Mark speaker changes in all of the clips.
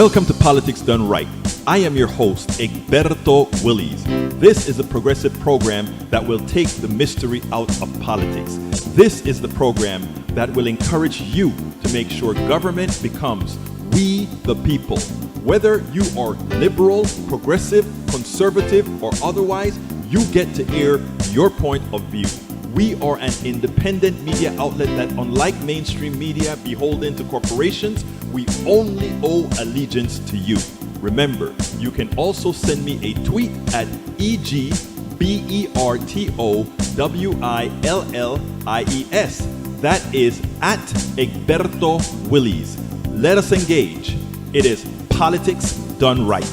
Speaker 1: Welcome to Politics Done Right. I am your host, Egberto Willies. This is a progressive program that will take the mystery out of politics. This is the program that will encourage you to make sure government becomes we the people. Whether you are liberal, progressive, conservative, or otherwise, you get to air your point of view. We are an independent media outlet that, unlike mainstream media beholden to corporations, we only owe allegiance to you. Remember, you can also send me a tweet at EGBERTOWILLIES. That is at Egberto Willies. Let us engage. It is Politics Done Right.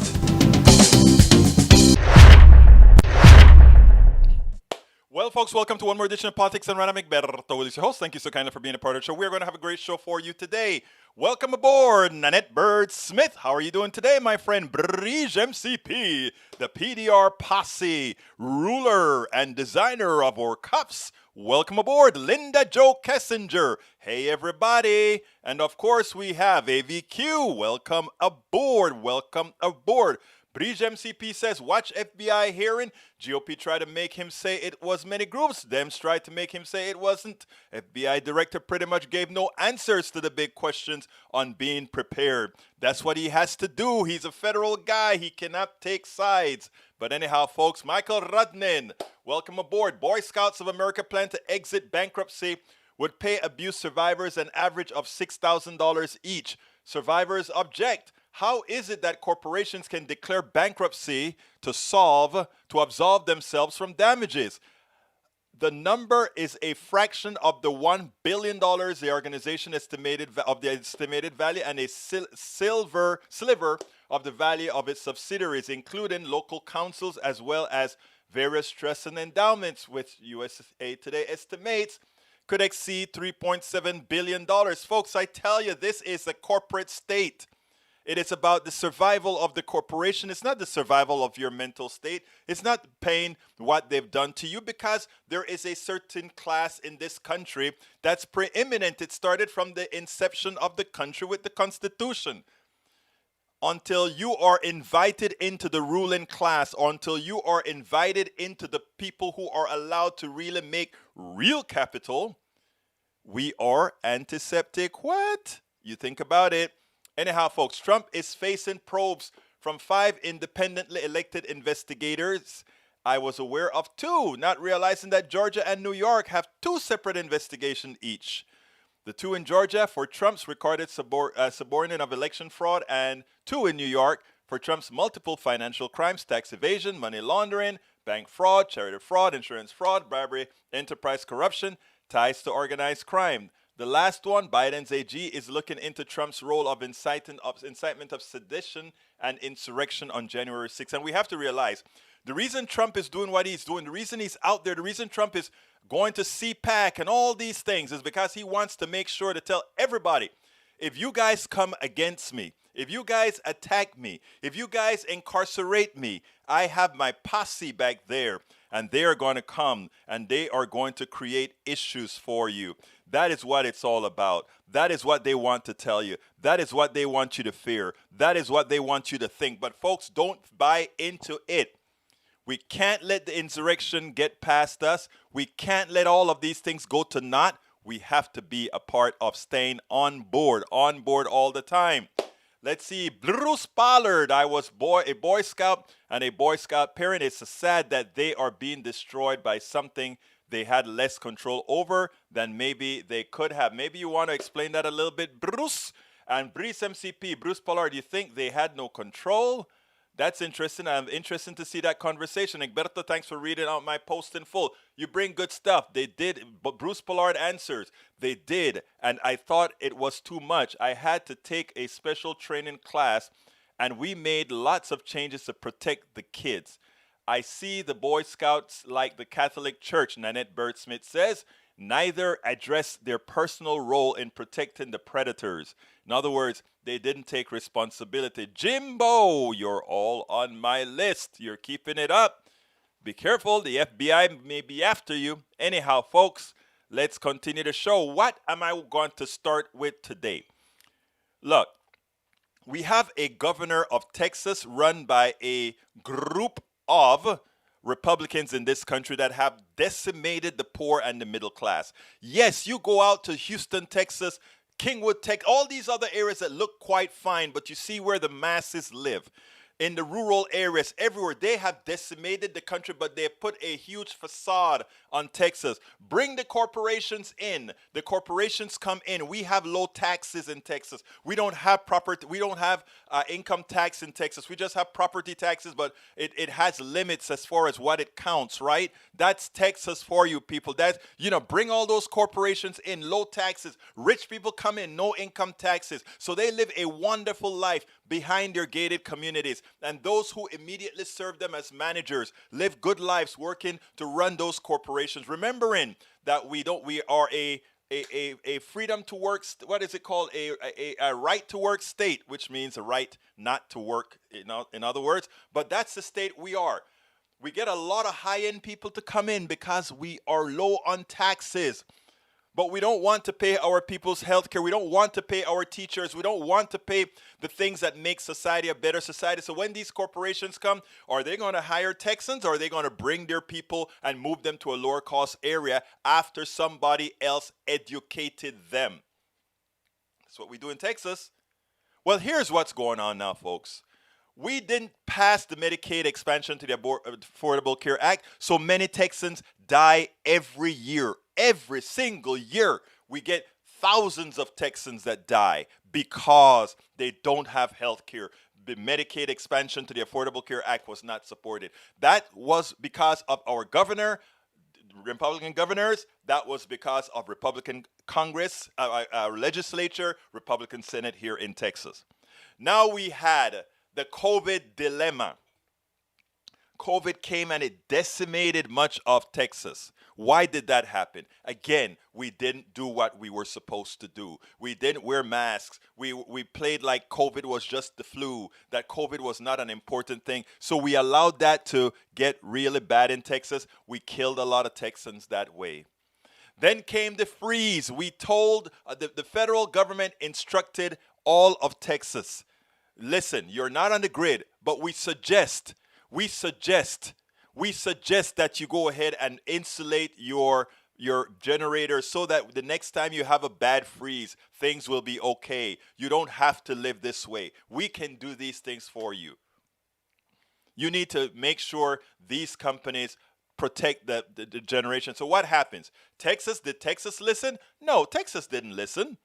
Speaker 1: Well, folks, welcome to one more edition of Politics and Right. I'm Egberto Willies, your host. Thank you so kindly for being a part of the show. We're going to have a great show for you today. Welcome aboard, Nanette Bird Smith. How are you doing today, my friend? Brige MCP, the PDR posse, ruler and designer of our cups. Welcome aboard, Linda Jo Kessinger. Hey, everybody. And, of course, we have AVQ. Welcome aboard. Welcome aboard. Brige MCP says, watch FBI hearing. GOP tried to make him say it was many groups. Dems tried to make him say it wasn't. FBI director pretty much gave no answers to the big questions on being prepared. That's what he has to do. He's a federal guy. He cannot take sides. But anyhow, folks, Michael Rudnin, welcome aboard. Boy Scouts of America plan to exit bankruptcy, would pay abuse survivors an average of $6,000 each. Survivors object. How is it that corporations can declare bankruptcy to absolve themselves from damages? The number is a fraction of the $1 billion the organization estimated of the estimated value, and a sliver of the value of its subsidiaries, including local councils as well as various trusts and endowments, which USA Today estimates could exceed $3.7 billion. Folks, I tell you, this is a corporate state. It is about the survival of the corporation. It's not the survival of your mental state. It's not paying what they've done to you, because there is a certain class in this country that's preeminent. It started from the inception of the country with the Constitution. Until you are invited into the ruling class, or until you are invited into the people who are allowed to really make real capital, we are antiseptic. What? You think about it. Anyhow, folks, Trump is facing probes from 5 independently elected investigators. I was aware of 2, not realizing that Georgia and New York have 2 separate investigations each. The 2 in Georgia for Trump's recorded subordinate of election fraud, and 2 in New York for Trump's multiple financial crimes, tax evasion, money laundering, bank fraud, charity fraud, insurance fraud, bribery, enterprise corruption, ties to organized crime. The last one, Biden's AG, is looking into Trump's role of incitement of sedition and insurrection on January 6th. And we have to realize the reason Trump is doing what he's doing, the reason he's out there, the reason Trump is going to CPAC and all these things is because he wants to make sure to tell everybody, if you guys come against me, if you guys attack me, if you guys incarcerate me, I have my posse back there, and they are going to come and they are going to create issues for you. That is what it's all about. That is what they want to tell you. That is what they want you to fear. That is what they want you to think. But folks, don't buy into it. We can't let the insurrection get past us. We can't let all of these things go to naught. We have to be a part of staying on board all the time. Let's see, Bruce Pollard. I was a Boy Scout and a Boy Scout parent. It's sad that they are being destroyed by something they had less control over than maybe they could have. Maybe you want to explain that a little bit, Bruce. And Bruce MCP, Bruce Pollard, you think they had no control? That's interesting. I'm interested to see that conversation. Egberto, thanks for reading out my post in full. You bring good stuff. They did, but Bruce Pollard answers. They did, and I thought it was too much. I had to take a special training class, and we made lots of changes to protect the kids. I see the Boy Scouts like the Catholic Church, Nanette Bird Smith says, neither address their personal role in protecting the predators. In other words, they didn't take responsibility. Jimbo, you're all on my list. You're keeping it up. Be careful. The FBI may be after you. Anyhow, folks, let's continue the show. What am I going to start with today? Look, We have a governor of Texas run by a group of Republicans in this country that have decimated the poor and the middle class. Yes, you go out to Houston, Texas, Kingwood, Texas, all these other areas that look quite fine, but you see where the masses live. In the rural areas, everywhere, they have decimated the country, but they have put a huge facade on Texas. Bring the corporations in. The corporations come in. We have low taxes in Texas. We don't have property. We don't have income tax in Texas. We just have property taxes, but it has limits as far as what it counts, right? That's Texas for you people. That's, bring all those corporations in, low taxes. Rich people come in, no income taxes. So they live a wonderful life behind their gated communities. And those who immediately serve them as managers live good lives working to run those corporations. Remembering that we are a freedom to work, what is it called? A right to work state, which means a right not to work, in other words. But that's the state we are. We get a lot of high-end people to come in because we are low on taxes. But we don't want to pay our people's health care. We don't want to pay our teachers. We don't want to pay the things that make society a better society. So when these corporations come, are they going to hire Texans, or are they going to bring their people and move them to a lower cost area after somebody else educated them? That's what we do in Texas. Well, here's what's going on now, folks. We didn't pass the Medicaid expansion to the Affordable Care Act, so many Texans die every year. Every single year, we get thousands of Texans that die because they don't have health care. The Medicaid expansion to the Affordable Care Act was not supported. That was because of our governor, Republican governors. That was because of Republican Congress, our legislature, Republican Senate here in Texas. Now we had the COVID dilemma. COVID came and it decimated much of Texas. Why did that happen? Again, we didn't do what we were supposed to do. We didn't wear masks. We played like COVID was just the flu, that COVID was not an important thing. So we allowed that to get really bad in Texas. We killed a lot of Texans that way. Then came the freeze. We told, the federal government instructed all of Texas, listen, you're not on the grid, but we suggest that you go ahead and insulate your generator so that the next time you have a bad freeze, things will be okay. You don't have to live this way. We can do these things for you. You need to make sure these companies protect the generation. So what happens? Did Texas listen? No, Texas didn't listen.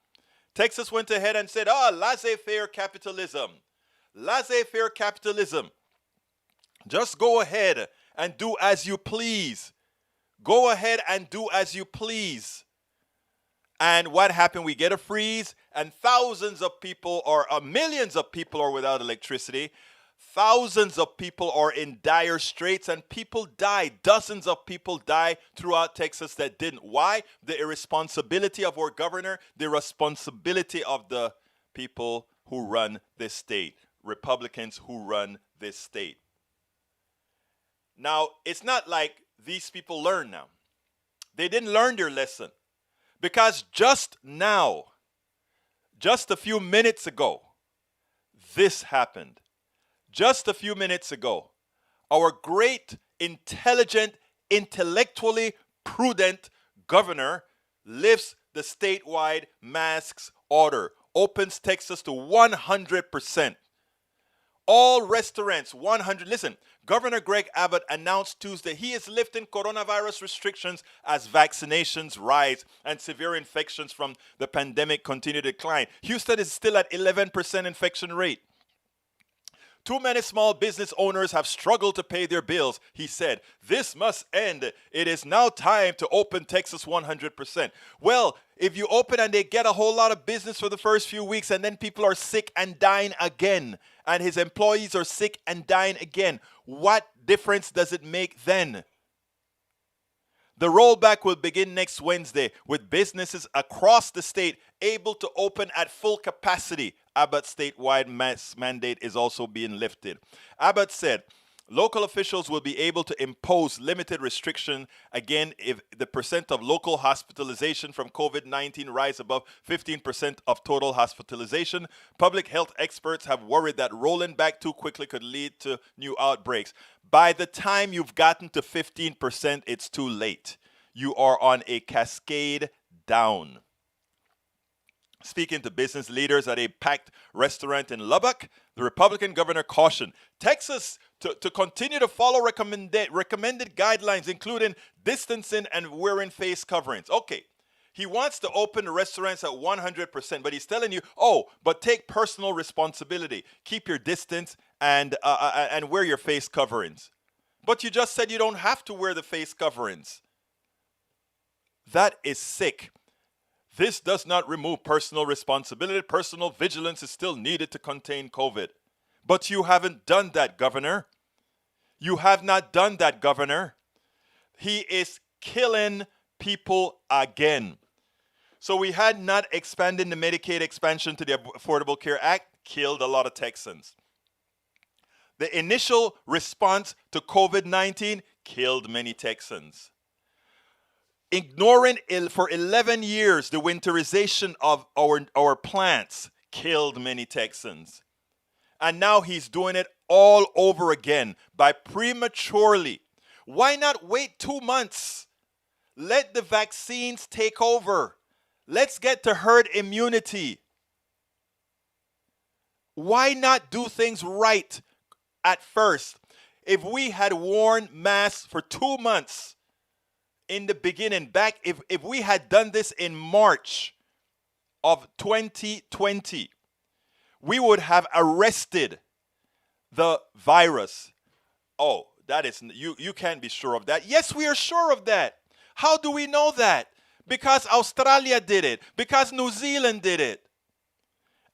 Speaker 1: Texas went ahead and said, laissez-faire capitalism. Laissez-faire capitalism. Just go ahead and do as you please. Go ahead and do as you please. And what happened? We get a freeze, and thousands of people, or millions of people, are without electricity. Thousands of people are in dire straits, and people die. Dozens of people die throughout Texas that didn't. Why? The irresponsibility of our governor, the responsibility of the people who run this state, Republicans who run this state. Now, it's not like these people learn now. They didn't learn their lesson. Because just now, just a few minutes ago, this happened. Just a few minutes ago, our great, intelligent, intellectually prudent governor lifts the statewide masks order, opens Texas to 100%. All restaurants, 100. Listen, Governor Greg Abbott announced Tuesday he is lifting coronavirus restrictions as vaccinations rise and severe infections from the pandemic continue to decline. Houston is still at 11% infection rate. Too many small business owners have struggled to pay their bills, he said. This must end. It is now time to open Texas 100%. Well, if you open and they get a whole lot of business for the first few weeks and then people are sick and dying again, and his employees are sick and dying again, what difference does it make then? The rollback will begin next Wednesday with businesses across the state able to open at full capacity. Abbott's statewide mask mandate is also being lifted. Abbott said, Local officials will be able to impose limited restriction again if the percent of local hospitalization from COVID-19 rise above 15% of total hospitalization. Public health experts have worried that rolling back too quickly could lead to new outbreaks. By the time you've gotten to 15%, it's too late. You are on a cascade down. Speaking to business leaders at a packed restaurant in Lubbock, the Republican governor cautioned Texas to continue to follow recommended guidelines, including distancing and wearing face coverings. Okay, he wants to open the restaurants at 100%, but he's telling you, oh, but take personal responsibility. Keep your distance and wear your face coverings. But you just said you don't have to wear the face coverings. That is sick. This does not remove personal responsibility. Personal vigilance is still needed to contain COVID. But you haven't done that, Governor. You have not done that, Governor. He is killing people again. So we had not expanded the Medicaid expansion to the Affordable Care Act, killed a lot of Texans. The initial response to COVID-19 killed many Texans. Ignoring for 11 years the winterization of our plants killed many Texans. And now he's doing it all over again by prematurely. Why not wait 2 months? Let the vaccines take over. Let's get to herd immunity. Why not do things right at first? If we had worn masks for 2 months, in the beginning, back if we had done this in March of 2020, we would have arrested the virus. Oh, that is you can't be sure of that. Yes, we are sure of that. How do we know that? Because Australia did it, because New Zealand did it.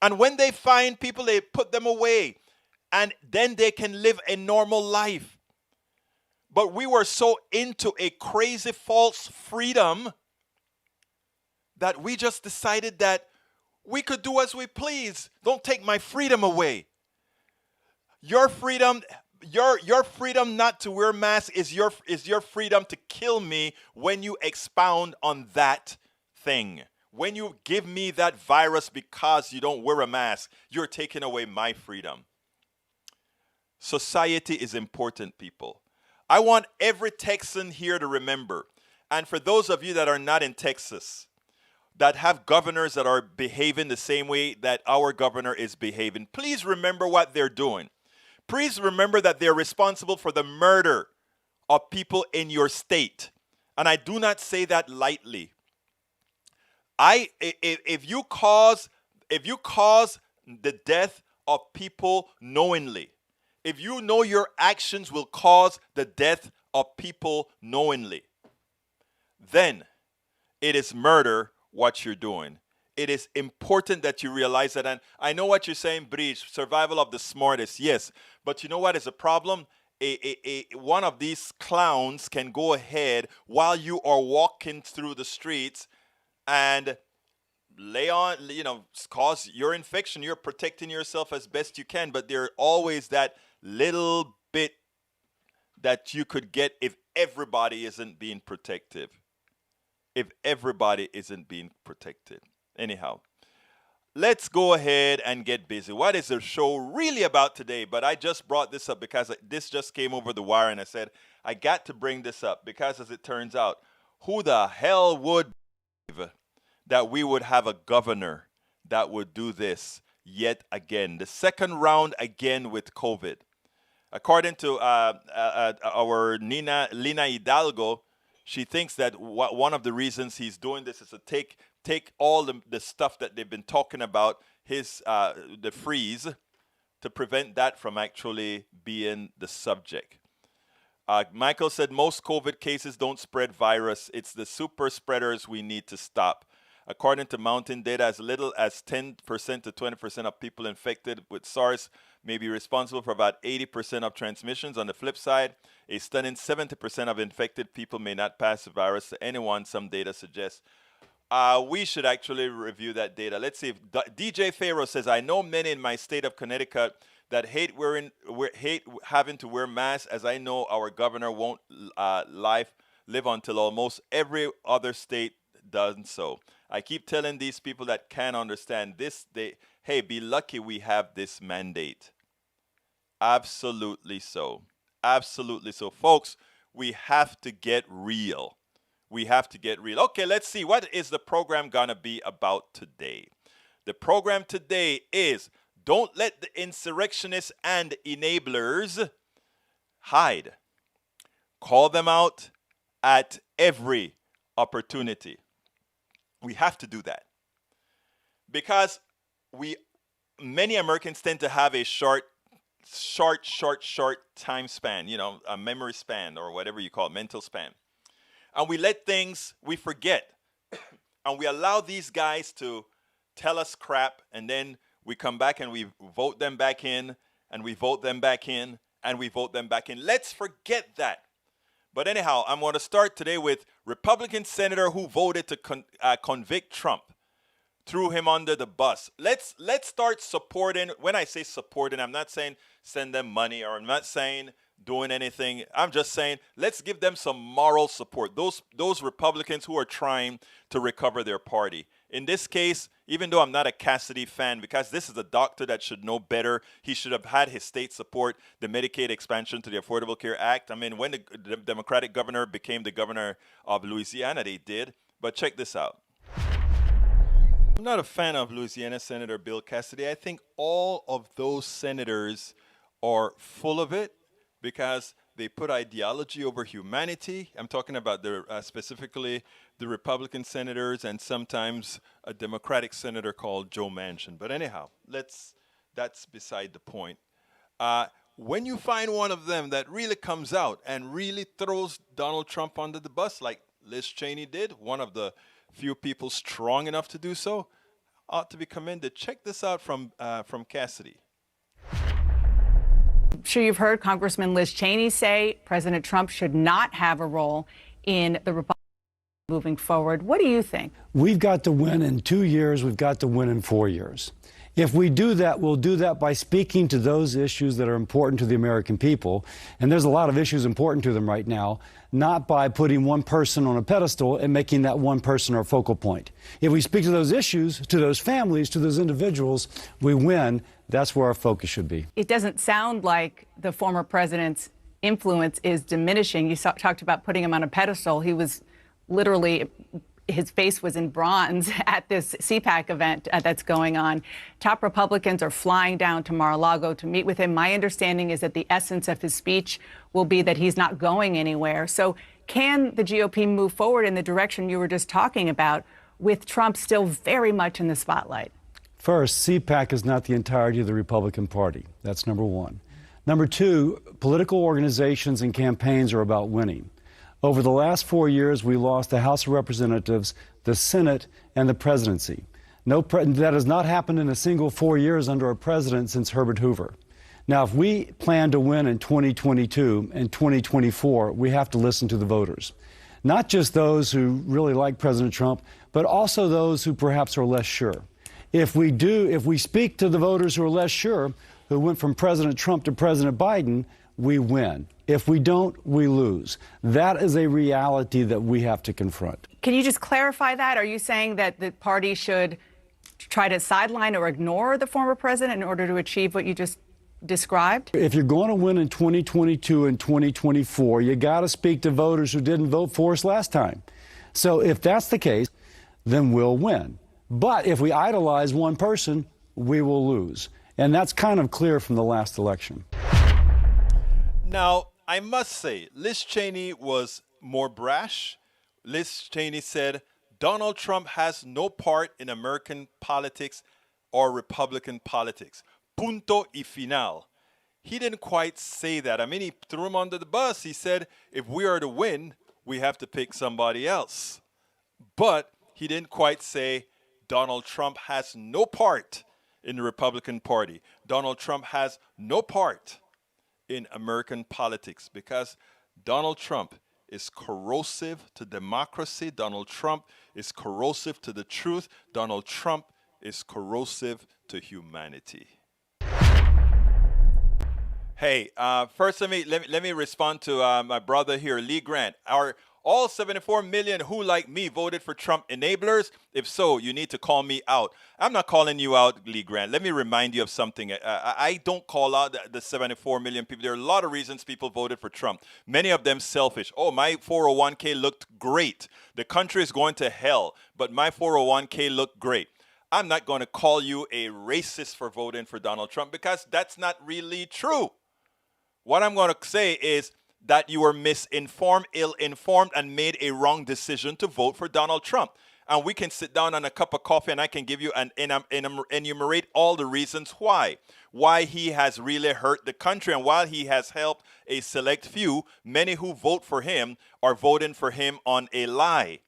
Speaker 1: And when they find people, they put them away, and then they can live a normal life. But we were so into a crazy false freedom that we just decided that we could do as we please. Don't take my freedom away. Your freedom not to wear masks is your freedom to kill me when you expound on that thing. When you give me that virus because you don't wear a mask, you're taking away my freedom. Society is important, people. I want every Texan here to remember, and for those of you that are not in Texas, that have governors that are behaving the same way that our governor is behaving, please remember what they're doing. Please remember that they're responsible for the murder of people in your state. And I do not say that lightly. If you cause the death of people knowingly, if you know your actions will cause the death of people knowingly, then it is murder what you're doing. It is important that you realize that. And I know what you're saying, Breach, survival of the smartest, yes. But you know what is a problem? One of these clowns can go ahead while you are walking through the streets and cause your infection. You're protecting yourself as best you can, but there's always that little bit that you could get if everybody isn't being protective. If everybody isn't being protected. Anyhow, let's go ahead and get busy. What is the show really about today? But I just brought this up because this just came over the wire, and I said, I got to bring this up because, as it turns out, who the hell would believe that we would have a governor that would do this yet again? The second round again with COVID. According to our Lina Hidalgo, she thinks that one of the reasons he's doing this is to take all the stuff that they've been talking about, the freeze, to prevent that from actually being the subject. Michael said most COVID cases don't spread virus. It's the super spreaders we need to stop. According to mountain data, as little as 10% to 20% of people infected with SARS may be responsible for about 80% of transmissions. On the flip side, a stunning 70% of infected people may not pass the virus to anyone, some data suggests. We should actually review that data. Let's see if DJ Pharaoh says, I know many in my state of Connecticut that hate having to wear masks, as I know our governor won't live until almost every other state does so. I keep telling these people that can't understand this, hey, be lucky we have this mandate. Absolutely so. Absolutely so. Folks, we have to get real. We have to get real. Okay, let's see. What is the program going to be about today? The program today is don't let the insurrectionists and enablers hide. Call them out at every opportunity. We have to do that. Because many Americans tend to have a short time span, a memory span or whatever you call it, mental span. And we forget. And we allow these guys to tell us crap, and then we come back and we vote them back in, and we vote them back in, and we vote them back in. Let's forget that. But anyhow, I'm going to start today with Republican senator who voted to convict Trump. Threw him under the bus. Let's start supporting. When I say supporting, I'm not saying send them money, or I'm not saying doing anything. I'm just saying let's give them some moral support. Those Republicans who are trying to recover their party. In this case, even though I'm not a Cassidy fan, because this is a doctor that should know better, he should have had his state support the Medicaid expansion to the Affordable Care Act. I mean, when the Democratic governor became the governor of Louisiana, they did. But check this out. I'm not a fan of Louisiana Senator Bill Cassidy. I think all of those senators are full of it because they put ideology over humanity. I'm talking about specifically the Republican senators and sometimes a Democratic senator called Joe Manchin. But anyhow, that's beside the point. When you find one of them that really comes out and really throws Donald Trump under the bus, like Liz Cheney did, one of the few people strong enough to do so, ought to be commended. Check this out from Cassidy.
Speaker 2: I'm sure you've heard Congressman Liz Cheney say President Trump should not have a role in the Republican moving forward. What do you think?
Speaker 3: We've got to win in 2 years. We've got to win in 4 years. If we do that, we'll do that by speaking to those issues that are important to the American people. And there's a lot of issues important to them right now, not by putting one person on a pedestal and making that one person our focal point. If we speak to those issues, to those families, to those individuals, we win. That's where our focus should be.
Speaker 2: It doesn't sound like the former president's influence is diminishing. You talked about putting him on a pedestal. He was literally, his face was in bronze at this CPAC event that's going on. Top Republicans are flying down to Mar-a-Lago to meet with him. My understanding is that the essence of his speech will be that he's not going anywhere. So can the GOP move forward in the direction you were just talking about with Trump still very much in the spotlight?
Speaker 3: First, CPAC is not the entirety of the Republican Party. That's number one. Number two, political organizations and campaigns are about winning. Over the last 4 years, we lost the House of Representatives, the Senate, and the presidency. That has not happened in a single 4 years under a president since Herbert Hoover. Now, if we plan to win in 2022 and 2024, we have to listen to the voters. Not just those who really like President Trump, but also those who perhaps are less sure. If we speak to the voters who are less sure, who went from President Trump to President Biden, we win. If we don't, we lose. That is a reality that we have to confront.
Speaker 2: Can you just clarify that? Are you saying that the party should try to sideline or ignore the former president in order to achieve what you just described?
Speaker 3: If you're going to win in 2022 and 2024, you got to speak to voters who didn't vote for us last time. So if that's the case, then we'll win. But if we idolize one person, we will lose. And that's kind of clear from the last election.
Speaker 1: Now, I must say, Liz Cheney was more brash. Liz Cheney said, Donald Trump has no part in American politics or Republican politics. Punto y final. He didn't quite say that. I mean, he threw him under the bus. He said, if we are to win, we have to pick somebody else. But he didn't quite say Donald Trump has no part in the Republican Party. Donald Trump has no part in American politics because Donald Trump is corrosive to democracy. Donald Trump is corrosive to the truth. Donald Trump is corrosive to humanity. Hey, first let me respond to my brother here, Lee Grant. Are all 74 million who, like me, voted for Trump enablers? If so, you need to call me out. I'm not calling you out, Lee Grant. Let me remind you of something. I don't call out the 74 million people. There are a lot of reasons people voted for Trump. Many of them selfish. Oh, my 401k looked great. The country is going to hell, but my 401k looked great. I'm not going to call you a racist for voting for Donald Trump because that's not really true. What I'm going to say is that you were misinformed, ill-informed, and made a wrong decision to vote for Donald Trump. And we can sit down on a cup of coffee and I can give you and enumerate all the reasons why he has really hurt the country. And while he has helped a select few, many who vote for him are voting for him on a lie.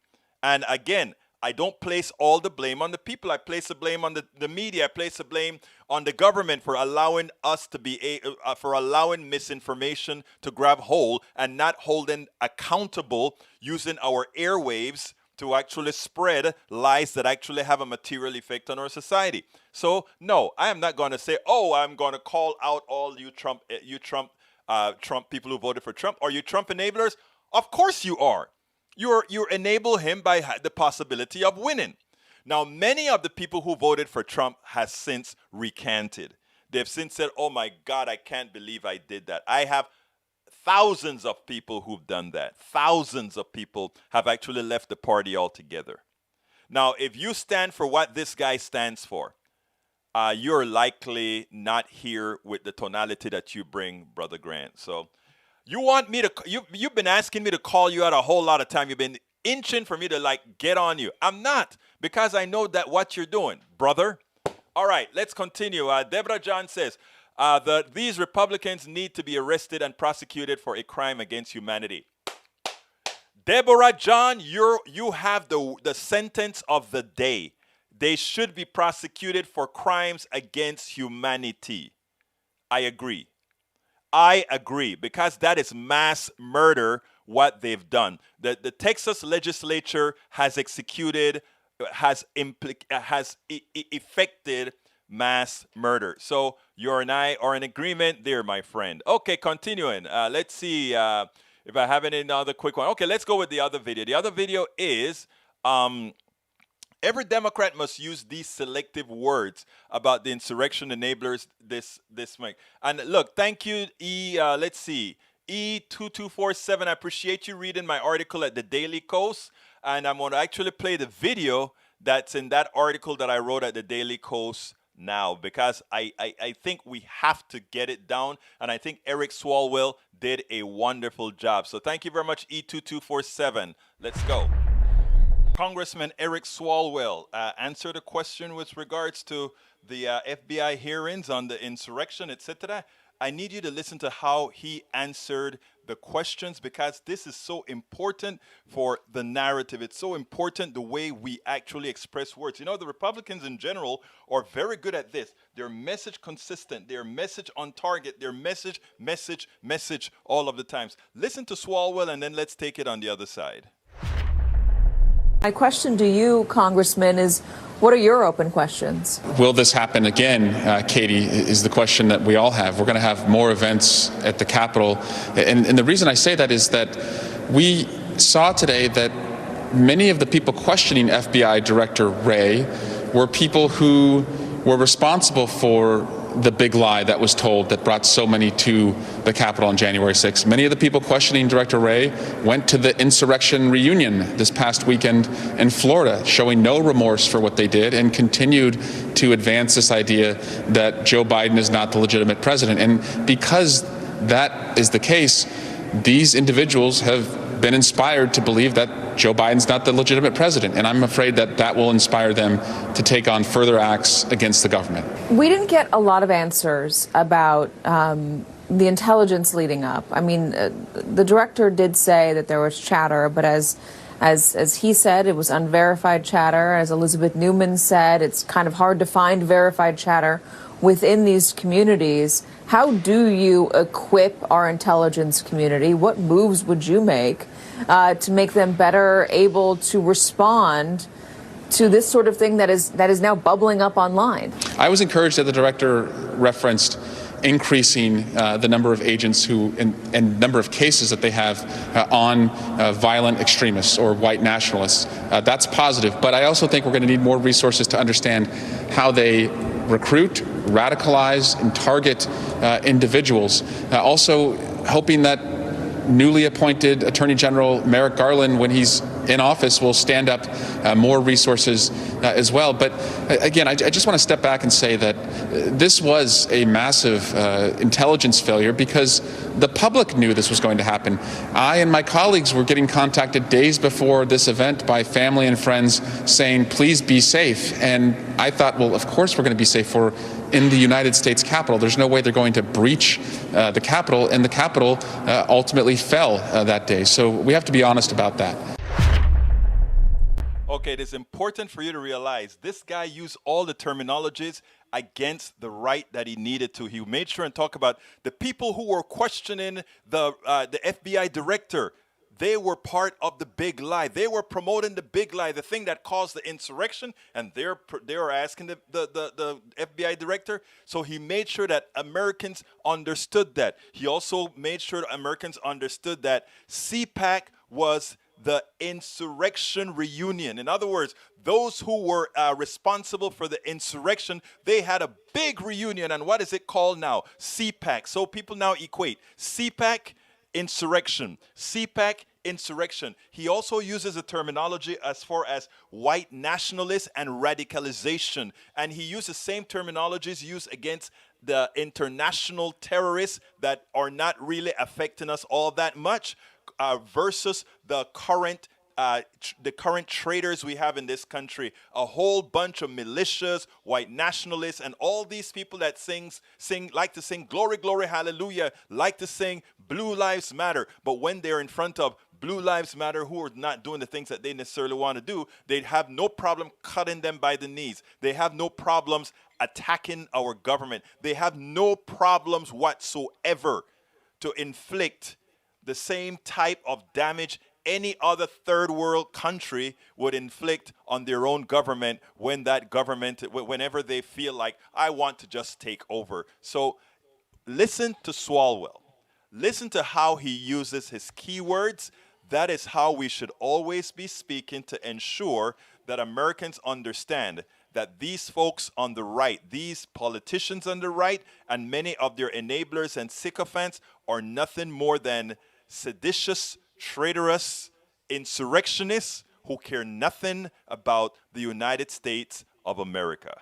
Speaker 1: And again, I don't place all the blame on the people. I place the blame on the media. I place the blame on the government for allowing us to be for allowing misinformation to grab hold and not holding accountable using our airwaves to actually spread lies that actually have a material effect on our society. So no, I am not going to say, oh, I'm going to call out all you Trump people who voted for Trump. Are you Trump enablers? Of course you are. You enable him by the possibility of winning. Now, many of the people who voted for Trump has since recanted. They've since said, oh my God, I can't believe I did that. I have thousands of people who've done that. Thousands of people have actually left the party altogether. Now, if you stand for what this guy stands for, you're likely not here with the tonality that you bring, Brother Grant. So you want me to, you've been asking me to call you out a whole lot of time. You've been inching for me to like get on you. I'm not, because I know that what you're doing, brother. All right, let's continue. Deborah John says that these Republicans need to be arrested and prosecuted for a crime against humanity. Deborah John, you have the sentence of the day. They should be prosecuted for crimes against humanity. I agree. I agree, because that is mass murder, what they've done. The Texas legislature has effected mass murder. So you and I are in agreement there, my friend. Okay, continuing. Let's see if I have any other quick one. Okay, let's go with the other video. The other video is every Democrat must use these selective words about the insurrection enablers this week. And look, thank you, let's see, E2247. I appreciate you reading my article at the Daily Kos. And I'm going to actually play the video that's in that article that I wrote at the Daily Kos now, because I think we have to get it down. And I think Eric Swalwell did a wonderful job. So thank you very much, E2247. Let's go. Congressman Eric Swalwell answered a question with regards to the FBI hearings on the insurrection, etc. I need you to listen to how he answered the questions, because this is so important for the narrative. It's so important the way we actually express words. You know, the Republicans in general are very good at this. Their message consistent, their message on target, their message all of the times. Listen to Swalwell and then let's take it on the other side.
Speaker 4: My question to you, Congressman, is what are your open questions?
Speaker 5: Will this happen again, Katie, is the question that we all have. We're going to have more events at the Capitol. And the reason I say that is that we saw today that many of the people questioning FBI Director Wray were people who were responsible for the big lie that was told that brought so many to the Capitol on January 6th. Many of the people questioning Director Wray went to the insurrection reunion this past weekend in Florida, showing no remorse for what they did, and continued to advance this idea that Joe Biden is not the legitimate president. And because that is the case, these individuals have been inspired to believe that Joe Biden's not the legitimate president. And I'm afraid that that will inspire them to take on further acts against the government.
Speaker 4: We didn't get a lot of answers about the intelligence leading up. I mean, the director did say that there was chatter, but as he said, it was unverified chatter. As Elizabeth Newman said, it's kind of hard to find verified chatter within these communities. How do you equip our intelligence community? What moves would you make to make them better able to respond to this sort of thing that is now bubbling up online?
Speaker 5: I was encouraged that the director referenced increasing the number of agents who and number of cases that they have on violent extremists or white nationalists. That's positive, but I also think we're going to need more resources to understand how they recruit, radicalize, and target individuals. Also hoping that newly appointed Attorney General Merrick Garland, when he's in office, will stand up more resources as well. But again, I just want to step back and say that this was a massive intelligence failure because the public knew this was going to happen. I and my colleagues were getting contacted days before this event by family and friends saying, please be safe. And I thought, well, of course we're going to be safe. We're in the United States Capitol. There's no way they're going to breach the Capitol, and the Capitol ultimately fell that day. So we have to be honest about that.
Speaker 1: Okay, it is important for you to realize this guy used all the terminologies against the right that he needed to. He made sure and talk about the people who were questioning the FBI director. They were part of the big lie. They were promoting the big lie, the thing that caused the insurrection, and they were asking the FBI director. So he made sure that Americans understood that. He also made sure that Americans understood that CPAC was the insurrection reunion. In other words, those who were responsible for the insurrection, they had a big reunion. And what is it called now? CPAC. So people now equate CPAC, insurrection. CPAC, insurrection. He also uses a terminology as far as white nationalists and radicalization. And he used the same terminologies used against the international terrorists that are not really affecting us all that much versus the current traitors we have in this country. A whole bunch of militias, white nationalists, and all these people that like to sing glory, glory, hallelujah, like to sing Blue Lives Matter. But when they're in front of Blue Lives Matter, who are not doing the things that they necessarily want to do, they have no problem cutting them by the knees. They have no problems attacking our government. They have no problems whatsoever to inflict the same type of damage any other third world country would inflict on their own government when that government, whenever they feel like, I want to just take over. So listen to Swalwell. Listen to how he uses his keywords. That is how we should always be speaking to ensure that Americans understand that these folks on the right, these politicians on the right, and many of their enablers and sycophants are nothing more than seditious, traitorous insurrectionists who care nothing about the United States of America.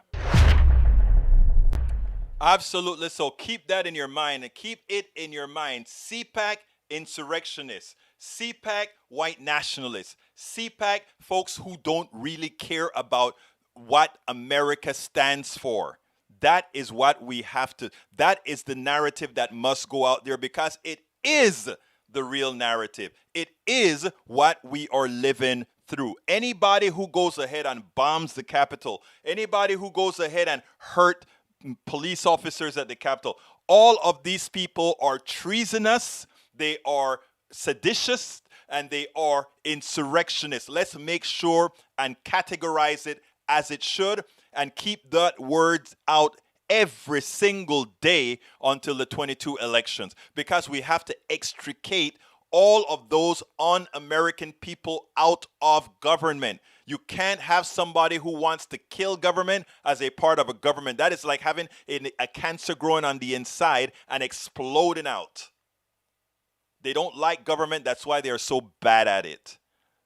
Speaker 1: Absolutely. So keep that in your mind and keep it in your mind. CPAC insurrectionists, CPAC white nationalists, CPAC folks who don't really care about what America stands for. That is what we have to, that is the narrative that must go out there because it is the real narrative. It is what we are living through. Anybody who goes ahead and bombs the Capitol, anybody who goes ahead and hurt police officers at the Capitol, all of these people are treasonous, they are seditious, and they are insurrectionists. Let's make sure and categorize it as it should and keep that word out every single day until the 22 elections, because we have to extricate all of those un-American people out of government. You can't have somebody who wants to kill government as a part of a government. That is like having a cancer growing on the inside and exploding out. They don't like government. That's why they are so bad at it.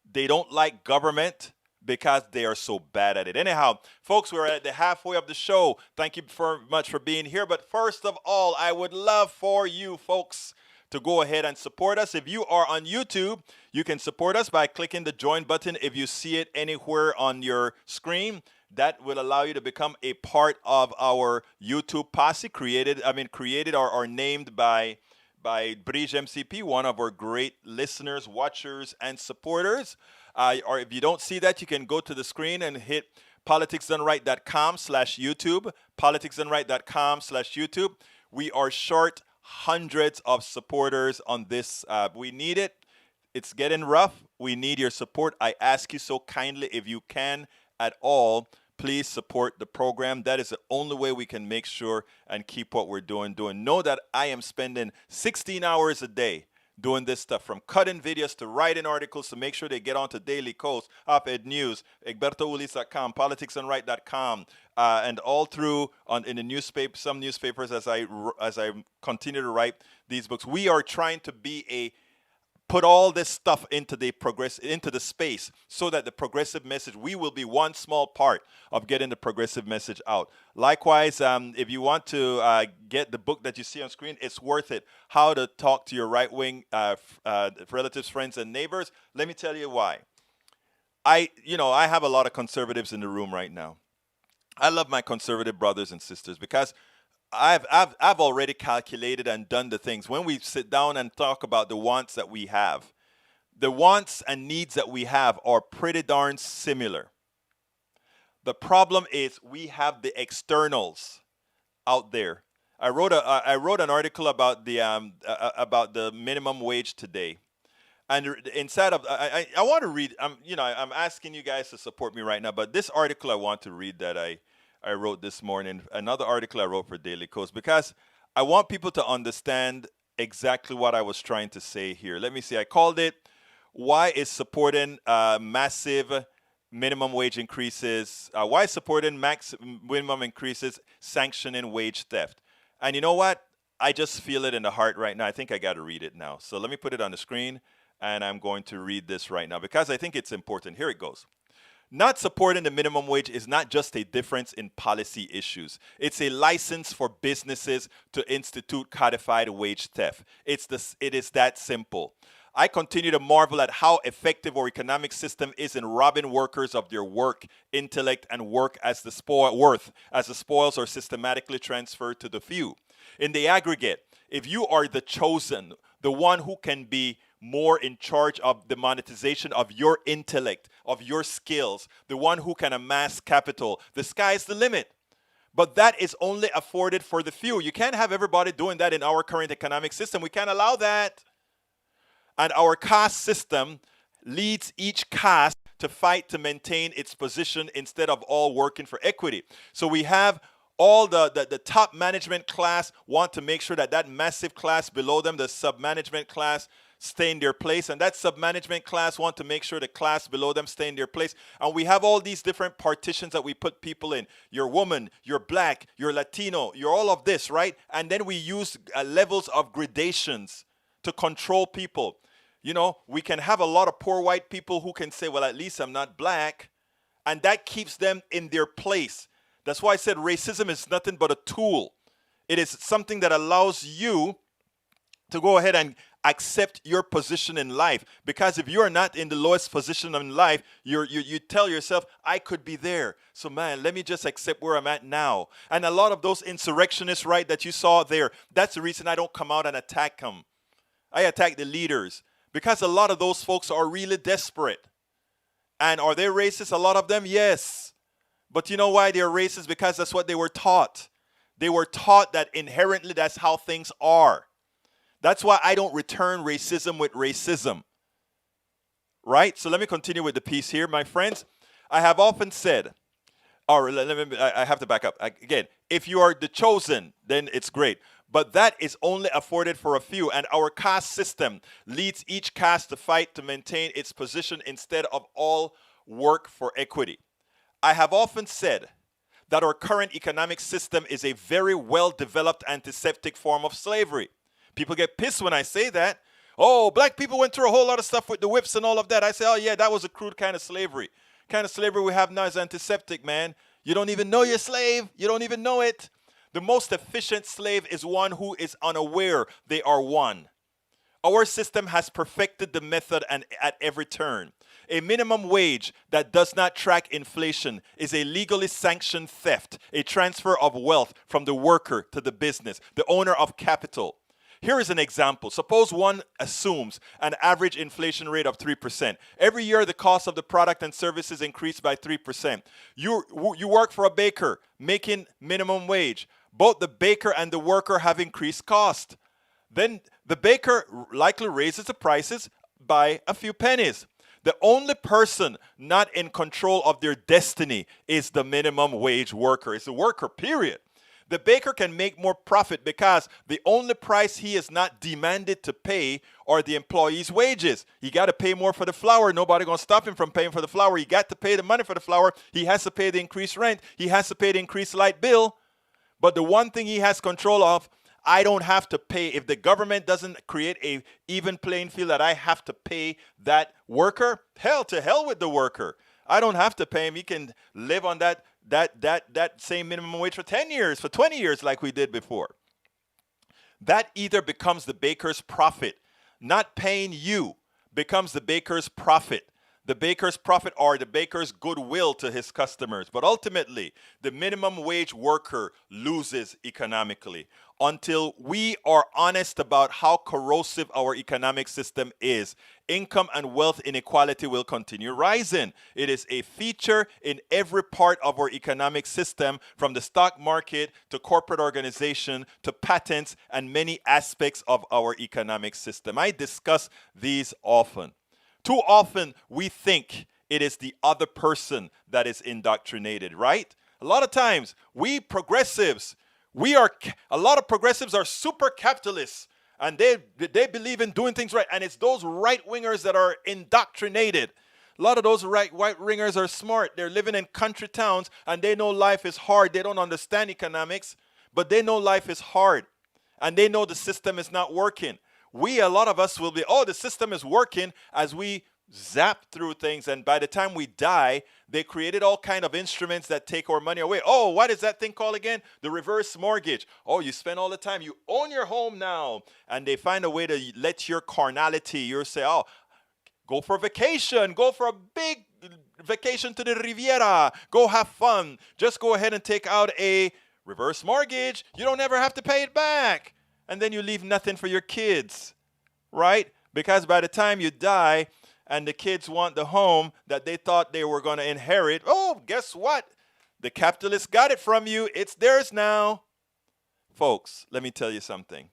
Speaker 1: They don't like government because they are so bad at it. Anyhow, folks, we're at the halfway of the show. Thank you very much for being here. But first of all, I would love for you folks to go ahead and support us. If you are on YouTube, you can support us by clicking the join button. If you see it anywhere on your screen, that will allow you to become a part of our YouTube posse created or named by Bridge MCP, one of our great listeners, watchers, and supporters. Or if you don't see that, you can go to the screen and hit politicsdoneright.com/YouTube, politicsdoneright.com/YouTube. We are short hundreds of supporters on this. We need it. It's getting rough. We need your support. I ask you so kindly, if you can at all, please support the program. That is the only way we can make sure and keep what we're doing. Know that I am spending 16 hours a day doing this stuff, from cutting videos to writing articles to make sure they get onto Daily Kos, Op-Ed News, egbertoulis.com, politicsandright.com, and all through in the newspaper, some newspapers as I continue to write these books. We are trying to put all this stuff into the space so that the progressive message, we will be one small part of getting the progressive message out. Likewise, if you want to get the book that you see on screen, it's worth it. How to Talk to Your Right-Wing relatives, friends, and neighbors. Let me tell you why. I have a lot of conservatives in the room right now. I love my conservative brothers and sisters because I've already calculated and done the things. When we sit down and talk about the wants that we have, the wants and needs that we have are pretty darn similar. The problem is we have the externals out there. I wrote an article about the minimum wage today, and inside of I want to read. I'm asking you guys to support me right now, but this article I want to read that I wrote this morning, another article I wrote for Daily Kos, because I want people to understand exactly what I was trying to say here. Let me see. I called it, Why is Supporting Massive Minimum Wage Increases, Why is Supporting Minimum Increases Sanctioning Wage Theft? And you know what? I just feel it in the heart right now. I think I got to read it now. So let me put it on the screen, and I'm going to read this right now because I think it's important. Here it goes. Not supporting the minimum wage is not just a difference in policy issues. It's a license for businesses to institute codified wage theft. It is that simple. I continue to marvel at how effective our economic system is in robbing workers of their work, intellect, and worth as the spoils are systematically transferred to the few. In the aggregate, if you are the chosen, the one who can be more in charge of the monetization of your intellect, of your skills, the one who can amass capital, the sky's the limit. But that is only afforded for the few. You can't have everybody doing that in our current economic system. We can't allow that. And our caste system leads each caste to fight to maintain its position instead of all working for equity. So we have all the top management class want to make sure that massive class below them, the sub-management class, stay in their place, and that sub-management class want to make sure the class below them stay in their place. And we have all these different partitions that we put people in. You're woman, you're black, you're Latino, you're all of this, right? And then we use levels of gradations to control people. You know, we can have a lot of poor white people who can say, well, at least I'm not black, and that keeps them in their place. That's why I said racism is nothing but a tool. It is something that allows you to go ahead and accept your position in life. Because if you're not in the lowest position in life, you tell yourself, I could be there. So man, let me just accept where I'm at now. And a lot of those insurrectionists, right, that you saw there, that's the reason I don't come out and attack them. I attack the leaders. Because a lot of those folks are really desperate. And are they racist? A lot of them, yes. But you know why they're racist? Because that's what they were taught. They were taught that inherently that's how things are. That's why I don't return racism with racism. Right? So let me continue with the piece here, my friends. I have often said, I have to back up. Again, if you are the chosen, then it's great. But that is only afforded for a few. And our caste system leads each caste to fight to maintain its position instead of all work for equity. I have often said that our current economic system is a very well-developed antiseptic form of slavery. People get pissed when I say that. Oh, black people went through a whole lot of stuff with the whips and all of that. I say, oh yeah, that was a crude kind of slavery. Kind of slavery we have now is antiseptic, man. You don't even know you're a slave. You don't even know it. The most efficient slave is one who is unaware they are one. Our system has perfected the method and at every turn. A minimum wage that does not track inflation is a legally sanctioned theft, a transfer of wealth from the worker to the business, the owner of capital. Here is an example. Suppose one assumes an average inflation rate of 3%. Every year, the cost of the product and services increase by 3%. You work for a baker making minimum wage. Both the baker and the worker have increased cost. Then the baker likely raises the prices by a few pennies. The only person not in control of their destiny is the minimum wage worker. It's the worker, period. The baker can make more profit because the only price he is not demanded to pay are the employee's wages. He got to pay more for the flour. Nobody going to stop him from paying for the flour. He got to pay the money for the flour. He has to pay the increased rent. He has to pay the increased light bill. But the one thing he has control of, I don't have to pay. If the government doesn't create a even playing field that I have to pay that worker, hell to hell with the worker. I don't have to pay him. He can live on that same minimum wage for 10 years, for 20 years like we did before. That either becomes the baker's profit. Not paying you becomes the baker's profit. The baker's profit or the baker's goodwill to his customers. But ultimately, the minimum wage worker loses economically. Until we are honest about how corrosive our economic system is, income and wealth inequality will continue rising. It is a feature in every part of our economic system, from the stock market to corporate organization to patents and many aspects of our economic system. I discuss these often. Too often we think it is the other person that is indoctrinated, right? A lot of times we progressives, a lot of progressives are super capitalists and they believe in doing things right. And it's those right-wingers that are indoctrinated. A lot of those right-wingers are smart. They're living in country towns and they know life is hard. They don't understand economics, but they know life is hard and they know the system is not working. A lot of us will be, the system is working, as we zap through things. And by the time we die, they created all kind of instruments that take our money away. Oh, what is that thing called again? The reverse mortgage. Oh, you spend all the time. You own your home now. And they find a way to let your carnality, you say, go for a vacation. Go for a big vacation to the Riviera. Go have fun. Just go ahead and take out a reverse mortgage. You don't ever have to pay it back. And then you leave nothing for your kids, right? Because by the time you die and the kids want the home that they thought they were going to inherit, guess what? The capitalists got it from you. It's theirs now. Folks, let me tell you something.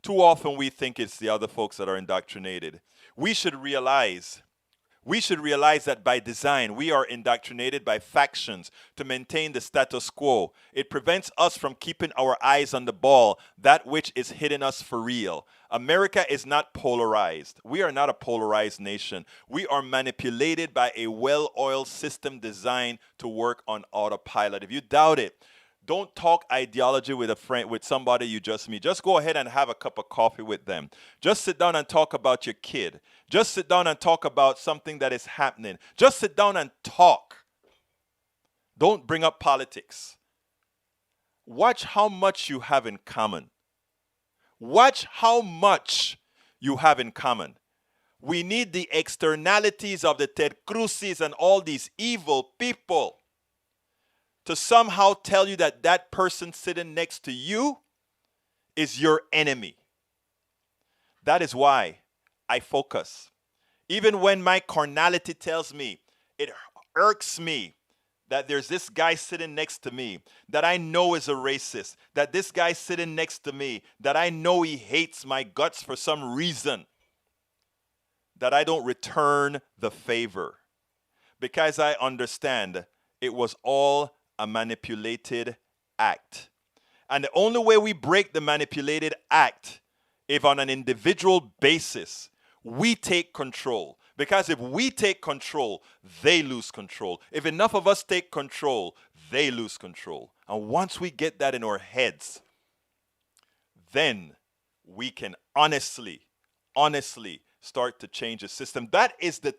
Speaker 1: Too often we think it's the other folks that are indoctrinated. We should realize that by design, we are indoctrinated by factions to maintain the status quo. It prevents us from keeping our eyes on the ball, that which is hitting us for real. America is not polarized. We are not a polarized nation. We are manipulated by a well-oiled system designed to work on autopilot. If you doubt it, don't talk ideology with a friend, with somebody you just meet. Just go ahead and have a cup of coffee with them. Just sit down and talk about your kid. Just sit down and talk about something that is happening. Just sit down and talk. Don't bring up politics. Watch how much you have in common. Watch how much you have in common. We need the externalities of the Ted Cruz's and all these evil people to somehow tell you that that person sitting next to you is your enemy. That is why I focus. Even when my carnality tells me, it irks me that there's this guy sitting next to me that I know is a racist, that this guy sitting next to me that I know he hates my guts for some reason, that I don't return the favor, because I understand it was all a manipulated act. And the only way we break the manipulated act if on an individual basis we take control. Because if we take control, they lose control. If enough of us take control, they lose control. And once we get that in our heads, then we can honestly start to change the system. That is a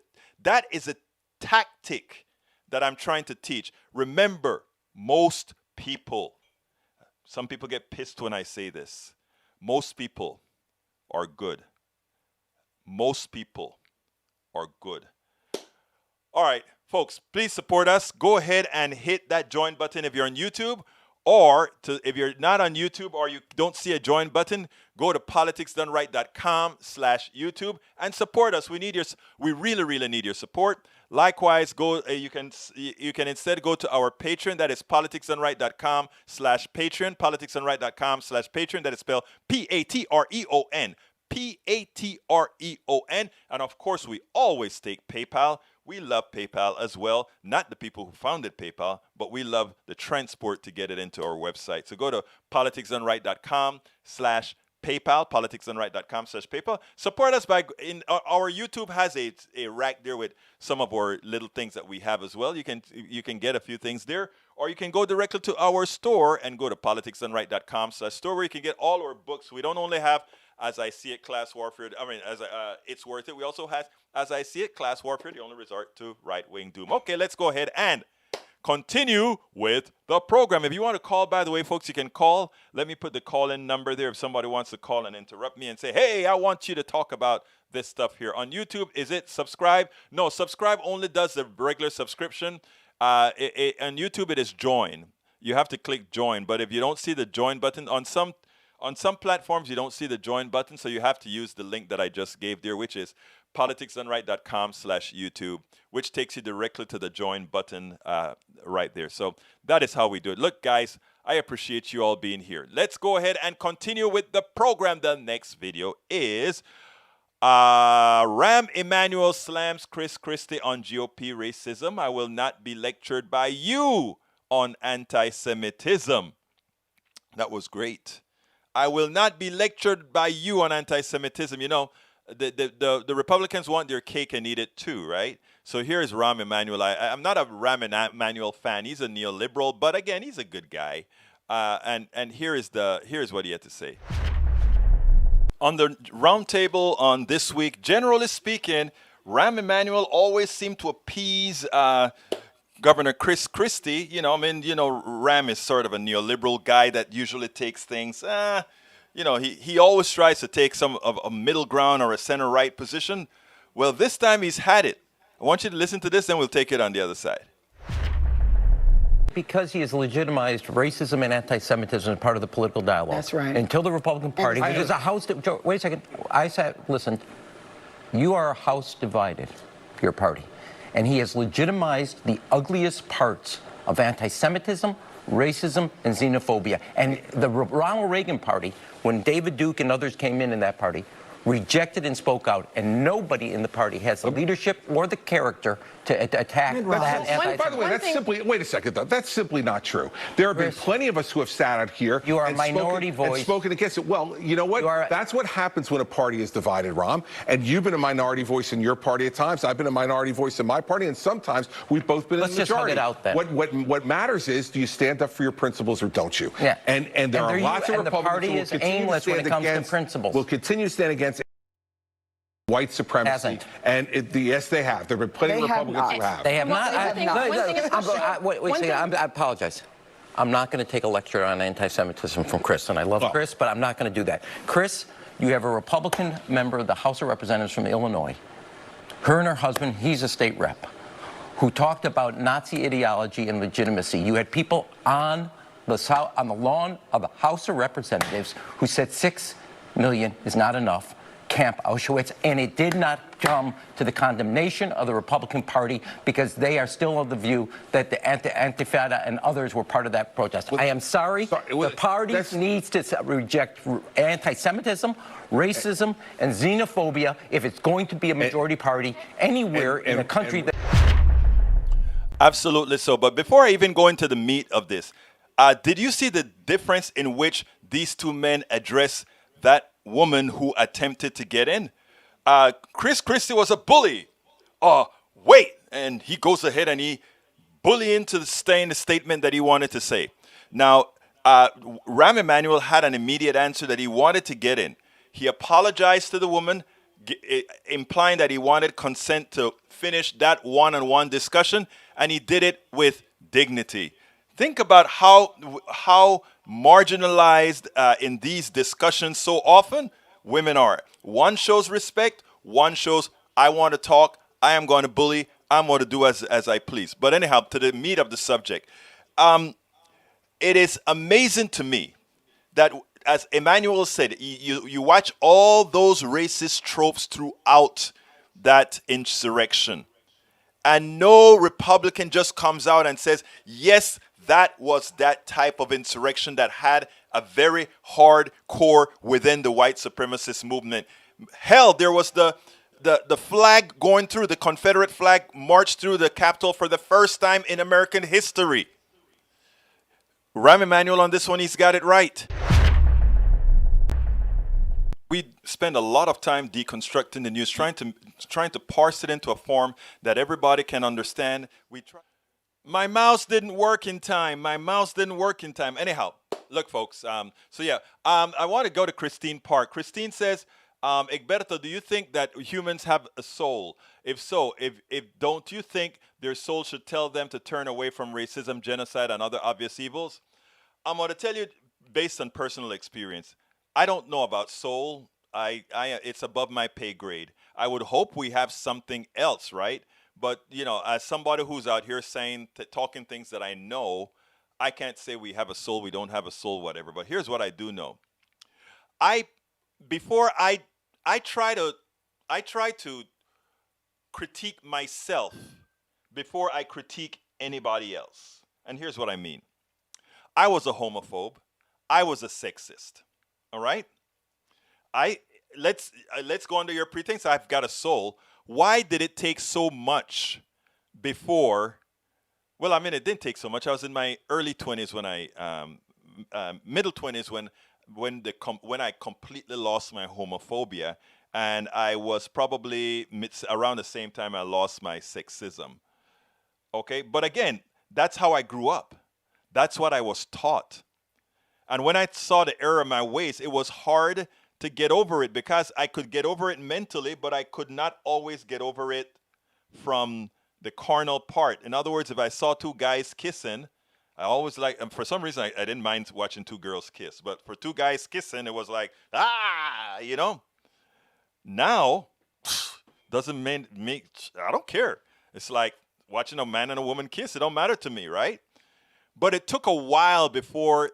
Speaker 1: tactic that I'm trying to teach. Remember, most people, some people get pissed when I say this. Most people are good. Most people are good. All right, folks, please support us. Go ahead and hit that join button if you're on YouTube, or if you're not on YouTube or you don't see a join button, go to politicsdoneright.com/YouTube and support us. We really need your support. Likewise, you can instead go to our Patreon. That is politicsdoneright.com/Patreon. Politicsdoneright.com/Patreon. That is spelled Patreon. Patreon. And of course, we always take PayPal. We love PayPal as well. Not the people who founded PayPal, but we love the transport to get it into our website. So go to politicsdoneright.com/PayPal, politicsdoneright.com/PayPal. Support us by our YouTube has a rack there with some of our little things that we have as well. You can get a few things there, or you can go directly to our store and go to politicsdoneright.com/store where you can get all our books. We don't only have As I See It, Class Warfare. It's Worth It. We also have As I See It, Class Warfare, the only resort to right-wing doom. Okay, let's go ahead and continue with the program. If you want to call, by the way, folks, you can call. Let me put the call-in number there if somebody wants to call and interrupt me and say, hey, I want you to talk about this stuff here. On YouTube, is it subscribe? No, subscribe only does the regular subscription. On YouTube, it is join. You have to click join. But if you don't see the join button, on some platforms, you don't see the join button, so you have to use the link that I just gave there, which is politicsdoneright.com/YouTube, which takes you directly to the join button right there. So that is how we do it. Look, guys, I appreciate you all being here. Let's go ahead and continue with the program. The next video is Rahm Emanuel slams Chris Christie on GOP racism. I will not be lectured by you on anti-Semitism. That was great. I will not be lectured by you on anti-Semitism. You know, the Republicans want their cake and eat it too, right? So here is Rahm Emanuel. I'm not a Rahm Emanuel fan. He's a neoliberal, but again, he's a good guy. And here's what he had to say. On the roundtable on this week, generally speaking, Rahm Emanuel always seemed to appease Governor Chris Christie. Rahm is sort of a neoliberal guy that usually takes things, he always tries to take some of a middle ground or a center right position. Well, this time he's had it. I want you to listen to this, and we'll take it on the other side.
Speaker 6: Because he has legitimized racism and anti-Semitism as part of the political dialogue.
Speaker 7: That's right.
Speaker 6: Until the Republican Party, which is a house. Wait a second. I said, listen, you are a house divided, your party. And he has legitimized the ugliest parts of anti-Semitism, racism, and xenophobia. And the Ronald Reagan Party, when David Duke and others came in that party, rejected and spoke out, and nobody in the party has the leadership or the character to attack that.
Speaker 8: By the way, wait a second, though. That's simply not true. There have been plenty of us who have sat out here
Speaker 6: you are a minority voice
Speaker 8: and spoken against it. Well, you know what? That's what happens when a party is divided, Rahm. And you've been a minority voice in your party at times. I've been a minority voice in my party, and sometimes we've both been in the majority.
Speaker 6: Let's just hug it out then.
Speaker 8: What matters is, do you stand up for your principles or don't you?
Speaker 6: Yeah.
Speaker 8: And there are lots of Republicans who will continue to stand against
Speaker 6: principles.
Speaker 8: Will continue to stand against white supremacy. And yes, they have. There have been plenty of Republicans who have.
Speaker 6: They have not. I apologize. I'm not going to take a lecture on anti-Semitism from Chris, and I love Chris, but I'm not going to do that. Chris, you have a Republican member of the House of Representatives from Illinois. Her and her husband, he's a state rep, who talked about Nazi ideology and legitimacy. You had people on the lawn of the House of Representatives who said 6 million is not enough. Camp Auschwitz, and it did not come to the condemnation of the Republican Party because they are still of the view that the Antifada and others were part of that protest. I am sorry. The party needs to reject anti-Semitism, racism, and xenophobia if it's going to be a majority party anywhere in the country.
Speaker 1: Absolutely so. But before I even go into the meat of this, did you see the difference in which these two men address that woman who attempted to get in? Chris Christie was a bully. Wait, and he goes ahead and he bully into saying the statement that he wanted to say. Now, Rahm Emanuel had an immediate answer that he wanted to get in. He apologized to the woman, implying that he wanted consent to finish that one-on-one discussion, and he did it with dignity. Think about how marginalized in these discussions so often women are. One shows respect, one shows I want to talk, I am going to bully, I'm going to do as I please. But anyhow, to the meat of the subject, it is amazing to me that, as Emmanuel said, you watch all those racist tropes throughout that insurrection, and no Republican just comes out and says, yes, that was that type of insurrection that had a very hard core within the white supremacist movement. Hell, there was the flag going through, the Confederate flag marched through the Capitol for the first time in American history. Rahm Emanuel on this one, he's got it right. We spend a lot of time deconstructing the news, trying to parse it into a form that everybody can understand. My mouse didn't work in time. My mouse didn't work in time. Anyhow, look, folks. I want to go to Christine Park. Christine says, Egberto, do you think that humans have a soul? If so, if don't you think their soul should tell them to turn away from racism, genocide, and other obvious evils? I'm going to tell you based on personal experience. I don't know about soul. It's above my pay grade. I would hope we have something else, right? But as somebody who's out here saying, talking things that I know, I can't say we have a soul, we don't have a soul, whatever. But here's what I do know. I try to critique myself before I critique anybody else. And here's what I mean. I was a homophobe. I was a sexist. All right? Let's go under your pretense. I've got a soul. Why did it take so much before? Well, I mean, it didn't take so much. I was in my early 20s middle 20s when I completely lost my homophobia, and I was probably around the same time I lost my sexism. Okay, but again, that's how I grew up. That's what I was taught. And when I saw the error in my ways, it was hard to get over it because I could get over it mentally, but I could not always get over it from the carnal part. In other words, if I saw two guys kissing, I always for some reason, I didn't mind watching two girls kiss. But for two guys kissing, it was like, Now, doesn't make, I don't care. It's like watching a man and a woman kiss. It don't matter to me, right? But it took a while before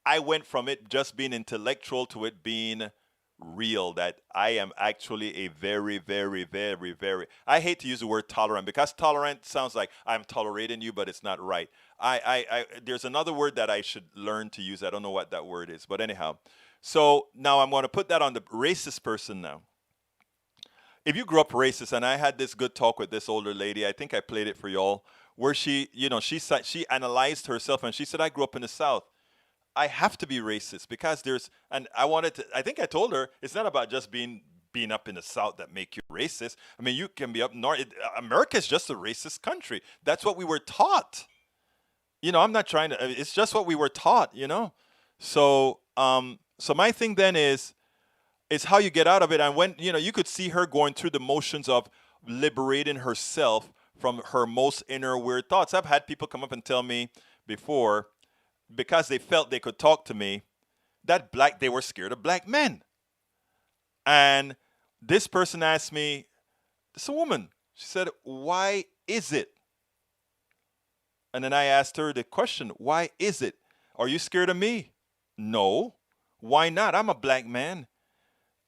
Speaker 1: I went from it just being intellectual to it being real, that I am actually a very, very, very, very, I hate to use the word tolerant because tolerant sounds like I'm tolerating you, but it's not right. There's another word that I should learn to use. I don't know what that word is, but anyhow. So now I'm going to put that on the racist person now. If you grew up racist, and I had this good talk with this older lady, I think I played it for y'all, where she analyzed herself and she said, I grew up in the South. I have to be racist because I think I told her, it's not about just being up in the South that make you racist. I mean, you can be up north. America is just a racist country. That's what we were taught. I'm not trying to, it's just what we were taught, So, so my thing then is how you get out of it. And when, you could see her going through the motions of liberating herself from her most inner weird thoughts. I've had people come up and tell me before, because they felt they could talk to me, that they were scared of black men. And this person asked me, it's a woman. She said, why is it? And then I asked her the question, why is it? Are you scared of me? No. Why not? I'm a black man.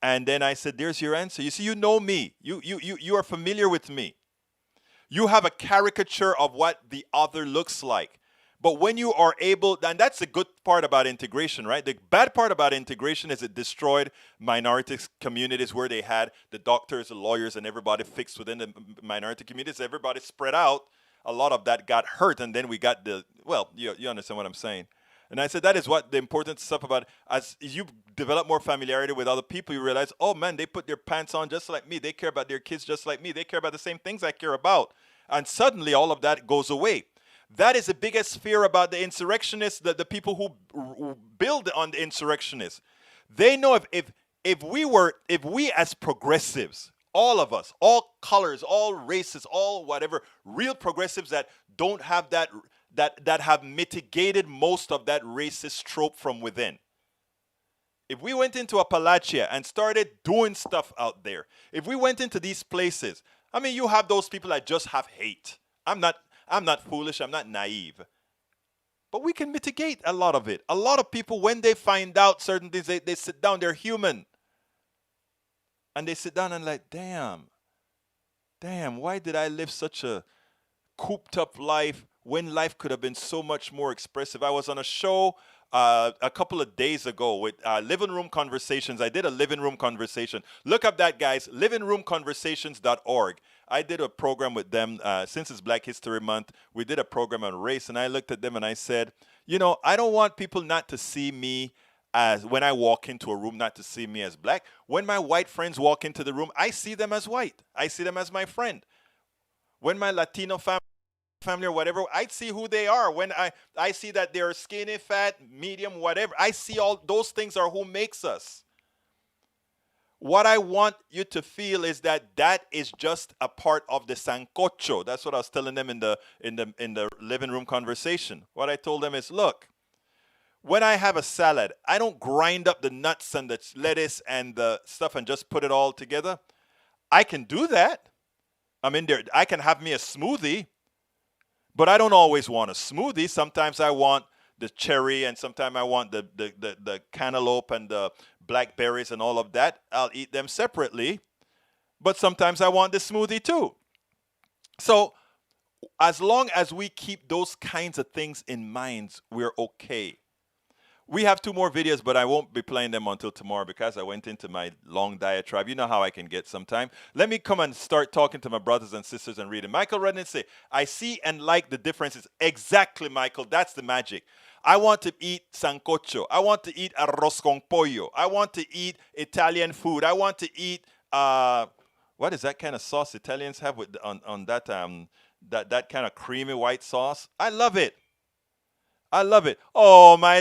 Speaker 1: And then I said, there's your answer. You see, you know me. You are familiar with me. You have a caricature of what the other looks like. But when you are able, and that's the good part about integration, right? The bad part about integration is it destroyed minority communities where they had the doctors, the lawyers, and everybody fixed within the minority communities. Everybody spread out. A lot of that got hurt, and then we got you understand what I'm saying. And I said that is what the important stuff about, as you develop more familiarity with other people, you realize, oh man, they put their pants on just like me. They care about their kids just like me. They care about the same things I care about. And suddenly all of that goes away. That is the biggest fear about the insurrectionists, the people who build on the insurrectionists. They know if we as progressives, all of us, all colors, all races, all whatever, real progressives that don't have that have mitigated most of that racist trope from within. If we went into Appalachia and started doing stuff out there, if we went into these places, I mean, you have those people that just have hate. I'm not foolish, I'm not naive. But we can mitigate a lot of it. A lot of people, when they find out certain things, they sit down, they're human. And they sit down and like, damn, why did I live such a cooped up life when life could have been so much more expressive. I was on a show a couple of days ago with Living Room Conversations. I did a living room conversation. Look up that, guys, livingroomconversations.org. I did a program with them since it's Black History Month. We did a program on race, and I looked at them and I said, you know, I don't want people not to see me as when I walk into a room, not to see me as black. When my white friends walk into the room, I see them as white. I see them as my friend. When my Latino family or whatever, I see who they are. When I see that they're skinny, fat, medium, whatever, I see all those things are who makes us. What I want you to feel is that that is just a part of the sancocho. That's what I was telling them in the living room conversation. What I told them is, look, when I have a salad, I don't grind up the nuts and the lettuce and the stuff and just put it all together. I can do that. I mean, I can have me a smoothie, but I don't always want a smoothie. Sometimes I want the cherry, and sometimes I want the cantaloupe and the blackberries and all of that. I'll eat them separately, but sometimes I want the smoothie too. So as long as we keep those kinds of things in mind, we're okay. We have 2 more videos, but I won't be playing them until tomorrow because I went into my long diatribe. You know how I can get sometime. Let me come and start talking to my brothers and sisters and reading. Michael Redden say, I see and like the differences. Exactly, Michael. That's the magic. I want to eat sancocho. I want to eat arroz con pollo. I want to eat Italian food. I want to eat, what is that kind of sauce Italians have with on that, that kind of creamy white sauce? I love it. I love it. Oh, I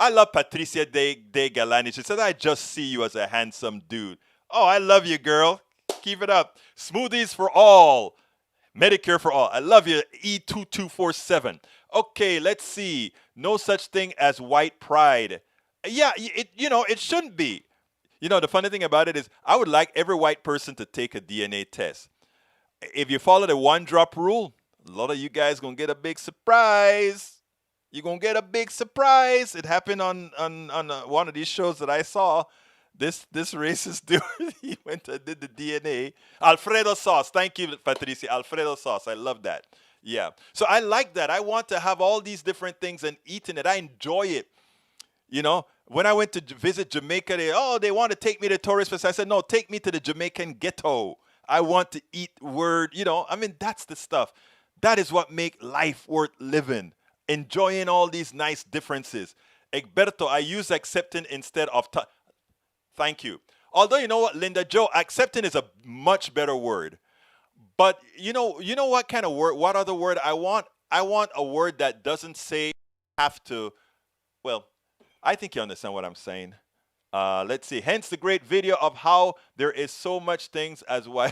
Speaker 1: love Patricia de Galani. She said, I just see you as a handsome dude. Oh, I love you, girl. Keep it up. Smoothies for all. Medicare for all. I love you, E2247. Okay, let's see. No such thing as white pride. Yeah, it shouldn't be. You know, the funny thing about it is I would like every white person to take a DNA test. If you follow the 1-drop rule, a lot of you guys going to get a big surprise. You're going to get a big surprise. It happened on one of these shows that I saw. This racist dude, he went and did the DNA. Alfredo sauce. Thank you, Patricia. Alfredo sauce. I love that. Yeah. So I like that. I want to have all these different things and eating it. I enjoy it. You know, when I went to visit Jamaica, they want to take me to tourist place. I said, no, take me to the Jamaican ghetto. I want to eat that's the stuff. That is what makes life worth living. Enjoying all these nice differences. Egberto, I use accepting instead of thank you. Although, you know what, Linda Joe, accepting is a much better word. But you know what kind of word, what other word I want? I want a word that doesn't say have to. Well, I think you understand what I'm saying. Let's see. Hence the great video of how there is so much things as why.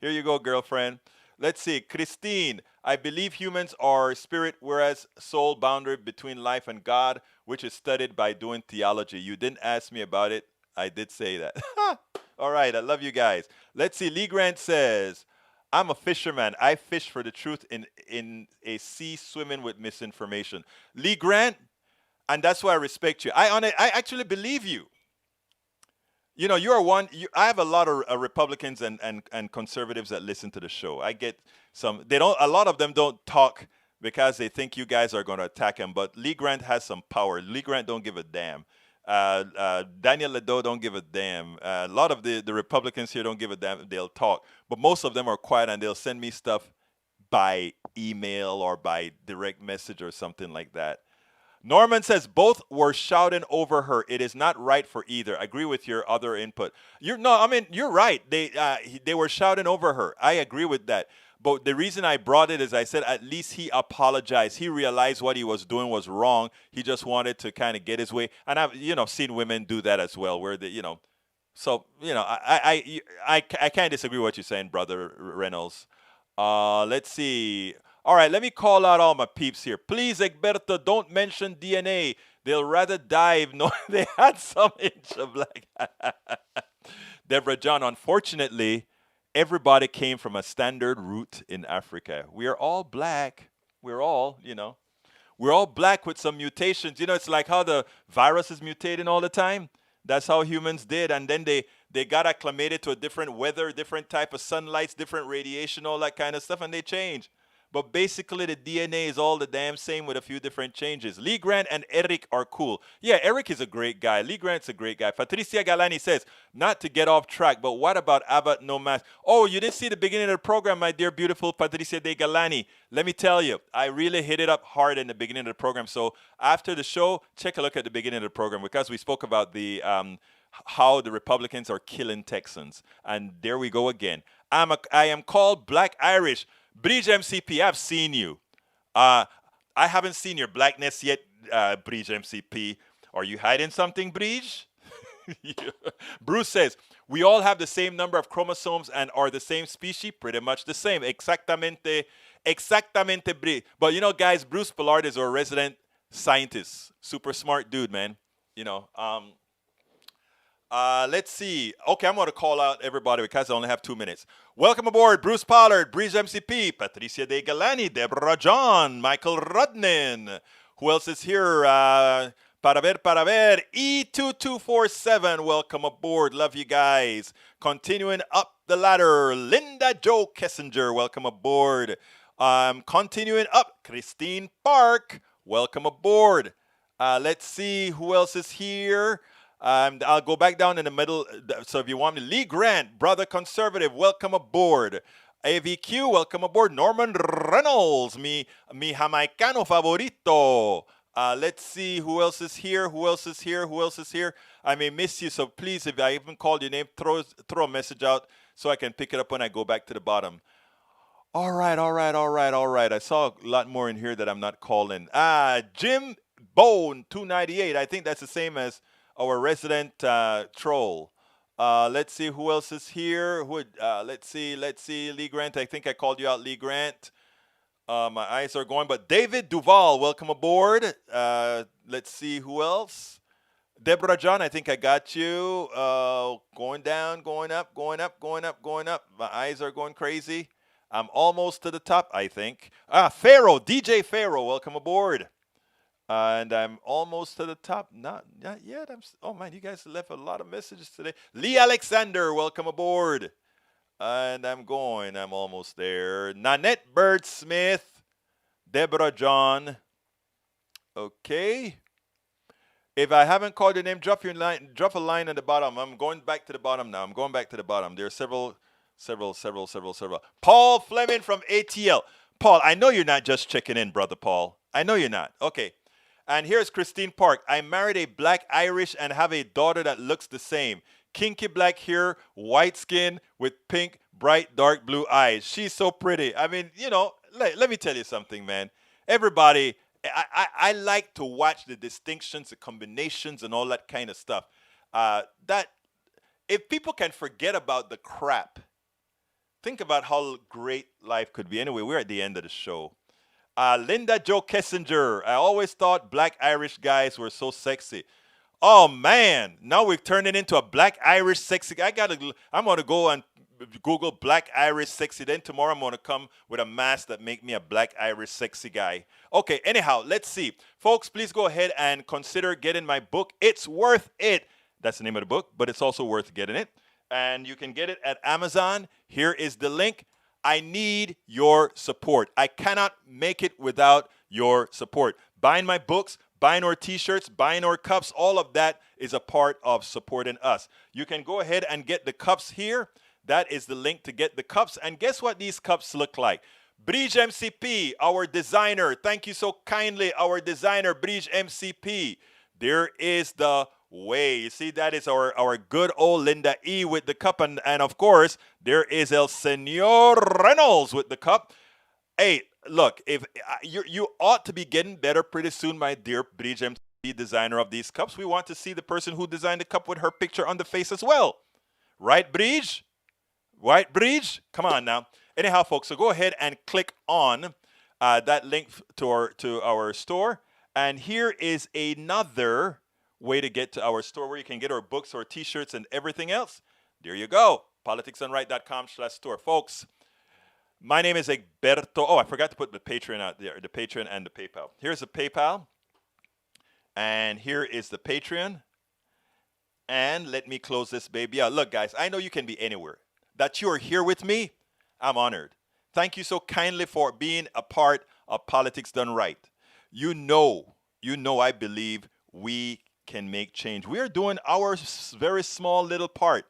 Speaker 1: Here you go, girlfriend. Let's see. Christine, I believe humans are spirit, whereas soul boundary between life and God, which is studied by doing theology. You didn't ask me about it. I did say that. All right. I love you guys. Let's see. Lee Grant says, I'm a fisherman. I fish for the truth in a sea swimming with misinformation. Lee Grant, and that's why I respect you. I actually believe you. You know, you're one. I have a lot of Republicans and conservatives that listen to the show. I get some. They don't. A lot of them don't talk because they think you guys are going to attack him. But Lee Grant has some power. Lee Grant don't give a damn. Daniel Ledo don't give a damn. A lot of the Republicans here don't give a damn. They'll talk, but most of them are quiet and they'll send me stuff by email or by direct message or something like that. Norman says both were shouting over her. It is not right for either. I agree with your other input. You're right. They were shouting over her. I agree with that. But the reason I brought it is I said at least he apologized. He realized what he was doing was wrong. He just wanted to kind of get his way. And I've seen women do that as well, where So I can't disagree with what you're saying, brother Reynolds. Let's see. All right, let me call out all my peeps here. Please, Egberto, don't mention DNA. They'll rather die if they had some inch of black. Deborah John, unfortunately, everybody came from a standard root in Africa. We are all black. We're all black with some mutations. It's like how the virus is mutating all the time. That's how humans did. And then they got acclimated to a different weather, different type of sunlight, different radiation, all that kind of stuff, and they changed. but basically the DNA is all the damn same with a few different changes. Lee Grant and Eric are cool. Yeah, Eric is a great guy. Lee Grant's a great guy. Patricia Galani says, not to get off track, but what about Abbott No Mask? Oh, you didn't see the beginning of the program, my dear, beautiful Patricia de Galani. Let me tell you, I really hit it up hard in the beginning of the program. So after the show, check a look at the beginning of the program because we spoke about the how the Republicans are killing Texans. And there we go again. I am called Black Irish. Bridge MCP, I've seen you. I haven't seen your blackness yet, Bridge MCP. Are you hiding something, Bridge? Bruce says, we all have the same number of chromosomes and are the same species, pretty much the same. Exactamente, Bridge. But you know, guys, Bruce Pollard is our resident scientist. Super smart dude, man. You know, let's see. Okay, I'm going to call out everybody because I only have 2 minutes. Welcome aboard, Bruce Pollard, Breeze MCP, Patricia De Galani, Deborah John, Michael Rudnin. Who else is here? Para ver, E2247, welcome aboard. Love you guys. Continuing up the ladder, Linda Joe Kessinger, welcome aboard. Continuing up, Christine Park, welcome aboard. Let's see who else is here. I'll go back down in the middle. So if you want me, Lee Grant, brother conservative, welcome aboard. AVQ, welcome aboard. Norman Reynolds, mi jamaicano favorito. Let's see who else is here. Who else is here? I may miss you, so please, if I even called your name, throw a message out so I can pick it up when I go back to the bottom. All right. I saw a lot more in here that I'm not calling. Jim Bone 298. I think that's the same as our resident troll. Let's see who else is here. Let's see, Lee Grant. I think I called you out, Lee Grant. My eyes are going, but David Duval, welcome aboard. Let's see who else. Deborah John, I think I got you. Going down, going up. My eyes are going crazy. I'm almost to the top, I think. Pharaoh, DJ Pharaoh, welcome aboard. And I'm almost to the top. Not yet. Oh, man, you guys left a lot of messages today. Lee Alexander, welcome aboard. And I'm almost there. Nanette Bird Smith, Deborah John. Okay. If I haven't called your name, drop a line at the bottom. I'm going back to the bottom now. There are several. Paul Fleming from ATL. Paul, I know you're not just checking in, brother Paul. I know you're not. Okay. And here's Christine Park. I married a black Irish and have a daughter that looks the same. Kinky black hair, white skin with pink, bright, dark blue eyes. She's so pretty. I mean, you know, let me tell you something, man. Everybody, I like to watch the distinctions, the combinations, and all that kind of stuff. That if people can forget about the crap, think about how great life could be. Anyway, we're at the end of the show. Linda Joe Kessinger. I always thought black Irish guys were so sexy. Oh, man. Now we've turned it into a black Irish sexy guy. I'm going to go and Google black Irish sexy. Then tomorrow I'm going to come with a mask that make me a black Irish sexy guy. Okay, anyhow, let's see. Folks, please go ahead and consider getting my book. It's worth it. That's the name of the book, but it's also worth getting it. And you can get it at Amazon. Here is the link. I need your support. I cannot make it without your support. Buying my books, buying our t-shirts, buying our cups, all of that is a part of supporting us. You can go ahead and get the cups here. That is the link to get the cups. And guess what these cups look like? Bridge MCP, our designer. Thank you so kindly, our designer, Bridge MCP. There is the way. You see, that is our good old Linda E with the cup. And of course, there is El Senor Reynolds with the cup. Hey, look, if you ought to be getting better pretty soon, my dear Bridge MCP, designer of these cups. We want to see the person who designed the cup with her picture on the face as well. Right, Bridge? Right, Bridge? Come on now. Anyhow, folks, so go ahead and click on that link to our store. And here is another way to get to our store where you can get our books, our t-shirts, and everything else. There you go. politicsandright.com/store. Folks, my name is Egberto. Oh, I forgot to put the Patreon out there, the Patreon and the PayPal. Here's the PayPal. And here is the Patreon. And let me close this baby out. Look, guys, I know you can be anywhere. That you are here with me, I'm honored. Thank you so kindly for being a part of Politics Done Right. You know, I believe we can make change. We are doing our very small little part,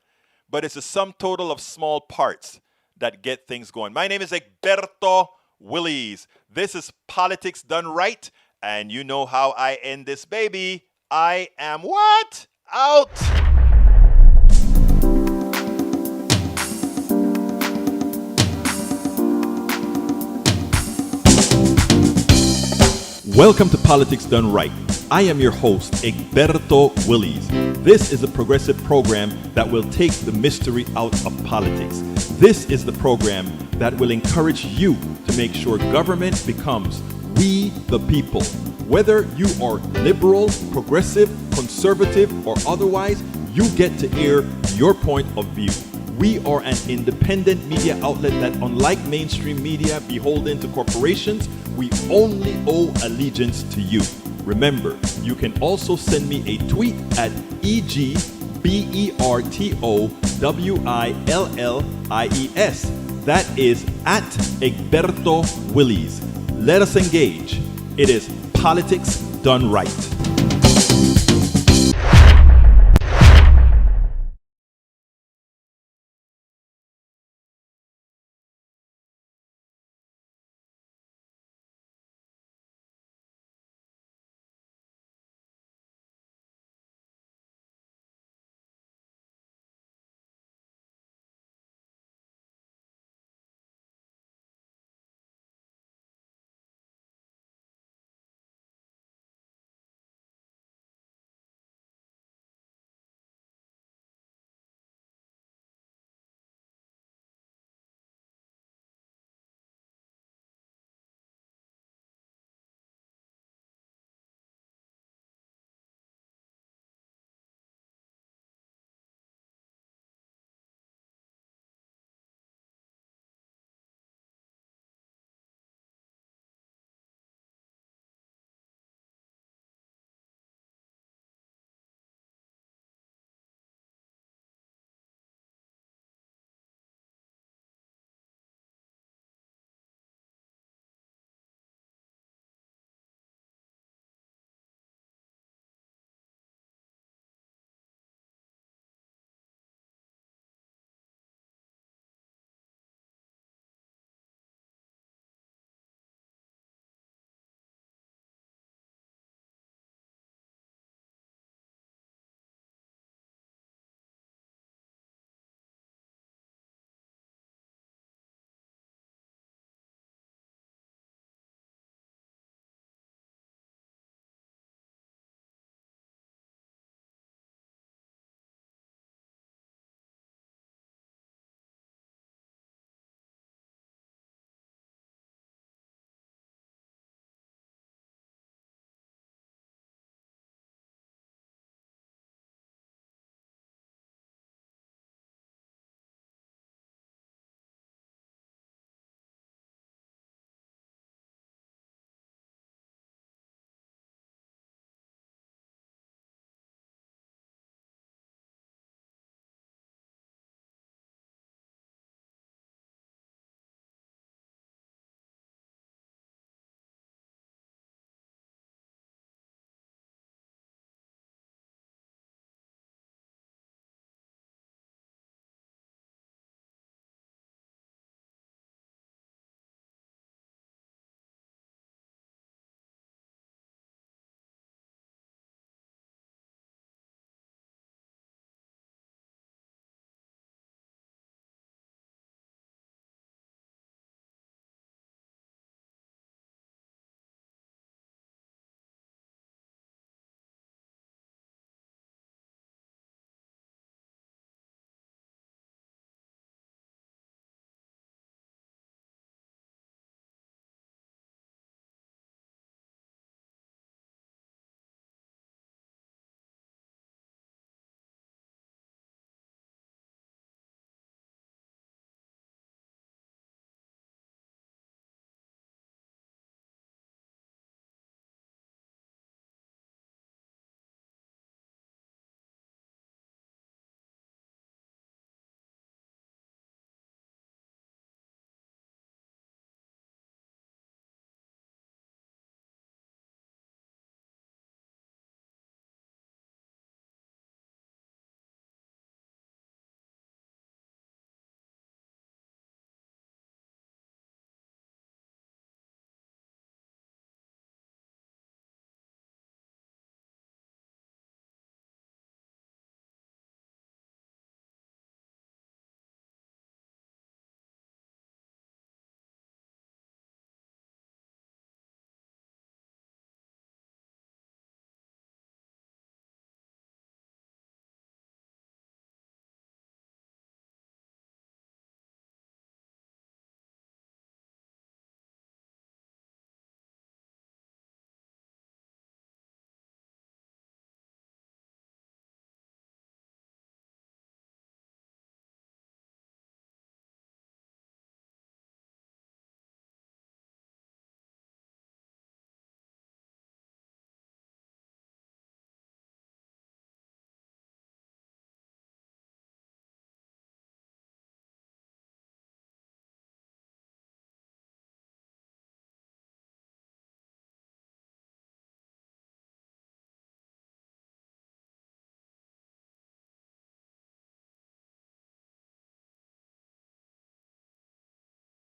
Speaker 1: but it's a sum total of small parts that get things going. My name is Egberto Willies. This is Politics Done Right, and you know how I end this baby. I am what? Out! Welcome to Politics Done Right. I am your host, Egberto Willies. This is a progressive program that will take the mystery out of politics. This is the program that will encourage you to make sure government becomes we the people. Whether you are liberal, progressive, conservative, or otherwise, you get to air your point of view. We are an independent media outlet that, unlike mainstream media beholden to corporations, we only owe allegiance to you. Remember, you can also send me a tweet at EGBERTOWILLIES. That is at Egberto Willies. Let us engage. It is Politics Done Right.